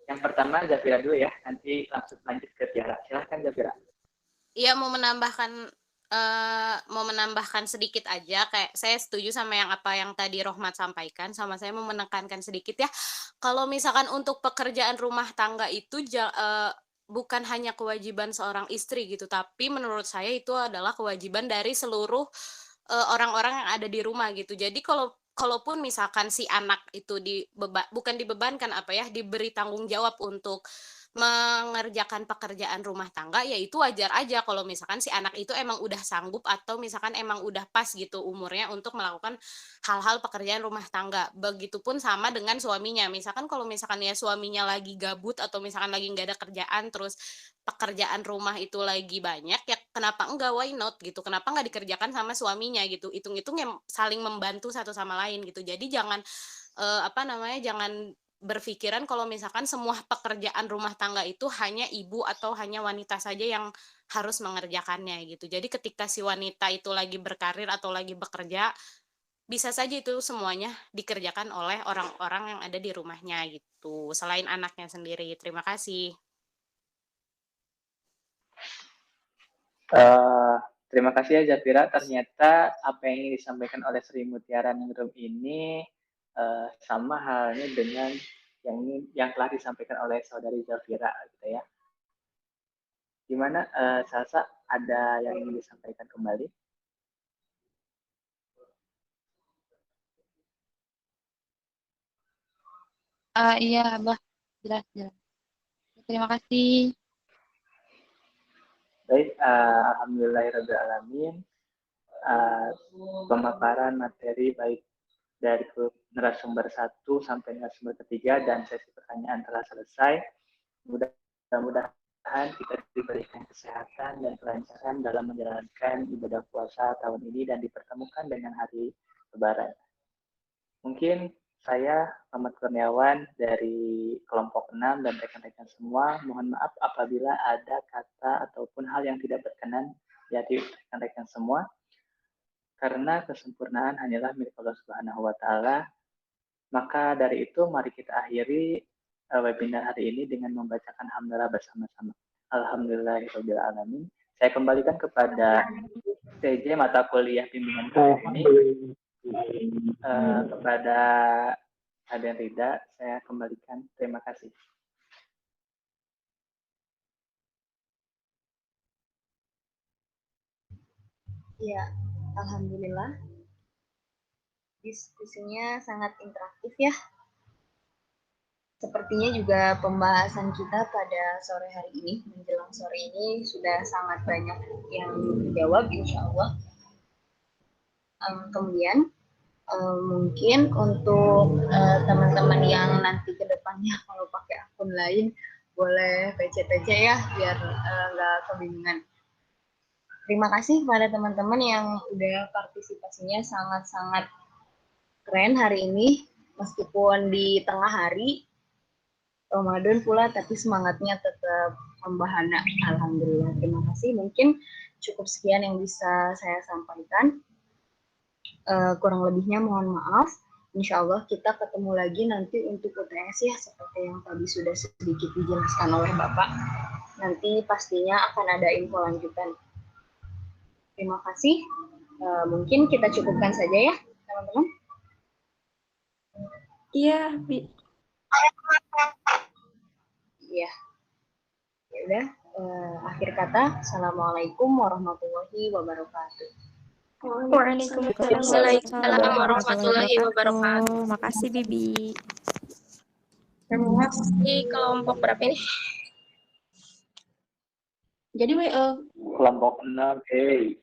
Yang pertama Zafira dulu ya, nanti langsung lanjut ke Tiara. Silahkan Zafira. Iya, mau menambahkan sedikit aja, kayak saya setuju sama apa yang tadi Rohmat sampaikan, sama saya mau menekankan sedikit ya. Kalau misalkan untuk pekerjaan rumah tangga itu bukan hanya kewajiban seorang istri gitu, tapi menurut saya itu adalah kewajiban dari seluruh orang-orang yang ada di rumah gitu. Jadi kalaupun misalkan si anak itu bukan dibebankan diberi tanggung jawab untuk mengerjakan pekerjaan rumah tangga, ya itu wajar aja kalau misalkan si anak itu emang udah sanggup atau misalkan emang udah pas gitu umurnya untuk melakukan hal-hal pekerjaan rumah tangga. Begitupun sama dengan suaminya. Misalkan kalau misalkan ya suaminya lagi gabut atau misalkan lagi nggak ada kerjaan, terus pekerjaan rumah itu lagi banyak, ya kenapa enggak, why not gitu. Kenapa nggak dikerjakan sama suaminya gitu. Hitung-hitung yang saling membantu satu sama lain gitu. Jadi jangan jangan berpikiran kalau misalkan semua pekerjaan rumah tangga itu hanya ibu atau hanya wanita saja yang harus mengerjakannya gitu. Jadi ketika si wanita itu lagi berkarir atau lagi bekerja, bisa saja itu semuanya dikerjakan oleh orang-orang yang ada di rumahnya gitu, selain anaknya sendiri. Terima kasih. Terima kasih ya Zafira. Ternyata apa yang ingin disampaikan oleh Sri Mutiara Ningrum ini sama halnya dengan yang telah disampaikan oleh saudari Zafira gitu ya. Gimana Sasa, ada yang ingin disampaikan kembali? Iya, Abah. Jelas. Terima kasih. Baik, alhamdulillahirrahmanirrahim. Pemaparan materi baik dari narasumber 1 sampai narasumber ketiga dan sesi pertanyaan telah selesai. Mudah-mudahan kita diberikan kesehatan dan kelancaran dalam menjalankan ibadah puasa tahun ini dan dipertemukan dengan hari Lebaran. Mungkin saya, Ahmad Kurniawan dari kelompok 6 dan rekan-rekan semua, mohon maaf apabila ada kata ataupun hal yang tidak berkenan di hati rekan-rekan semua. Karena kesempurnaan hanyalah milik Allah Subhanahu wa Ta'ala, maka dari itu mari kita akhiri webinar hari ini dengan membacakan hamdalah bersama-sama. Alhamdulillahirabbil alamin. Saya kembalikan kepada TJ mata kuliah bimbingan kali ini kepada Aden Rida, saya kembalikan. Terima kasih. Ya, alhamdulillah. Diskusinya sangat interaktif ya. Sepertinya juga pembahasan kita pada sore hari ini, menjelang sore ini sudah sangat banyak yang dijawab insya Allah. Kemudian mungkin untuk teman-teman yang nanti ke depannya kalau pakai akun lain boleh PC-PC ya biar nggak kebingungan. Terima kasih kepada teman-teman yang udah partisipasinya sangat-sangat keren hari ini, meskipun di tengah hari Ramadan pula, tapi semangatnya tetap membahana. Alhamdulillah, terima kasih. Mungkin cukup sekian yang bisa saya sampaikan. Kurang lebihnya mohon maaf. Insya Allah kita ketemu lagi nanti untuk UTS ya, seperti yang tadi sudah sedikit dijelaskan oleh Bapak. Nanti pastinya akan ada info lanjutan. Terima kasih. Mungkin kita cukupkan saja ya, teman-teman. Iya, Iya. Ya udah. Akhir kata, Assalamualaikum warahmatullahi wabarakatuh. Waalaikumsalam warahmatullahi wabarakatuh. Makasih Bibi. Terima kasih kelompok berapa ini? Jadi kelompok 6A.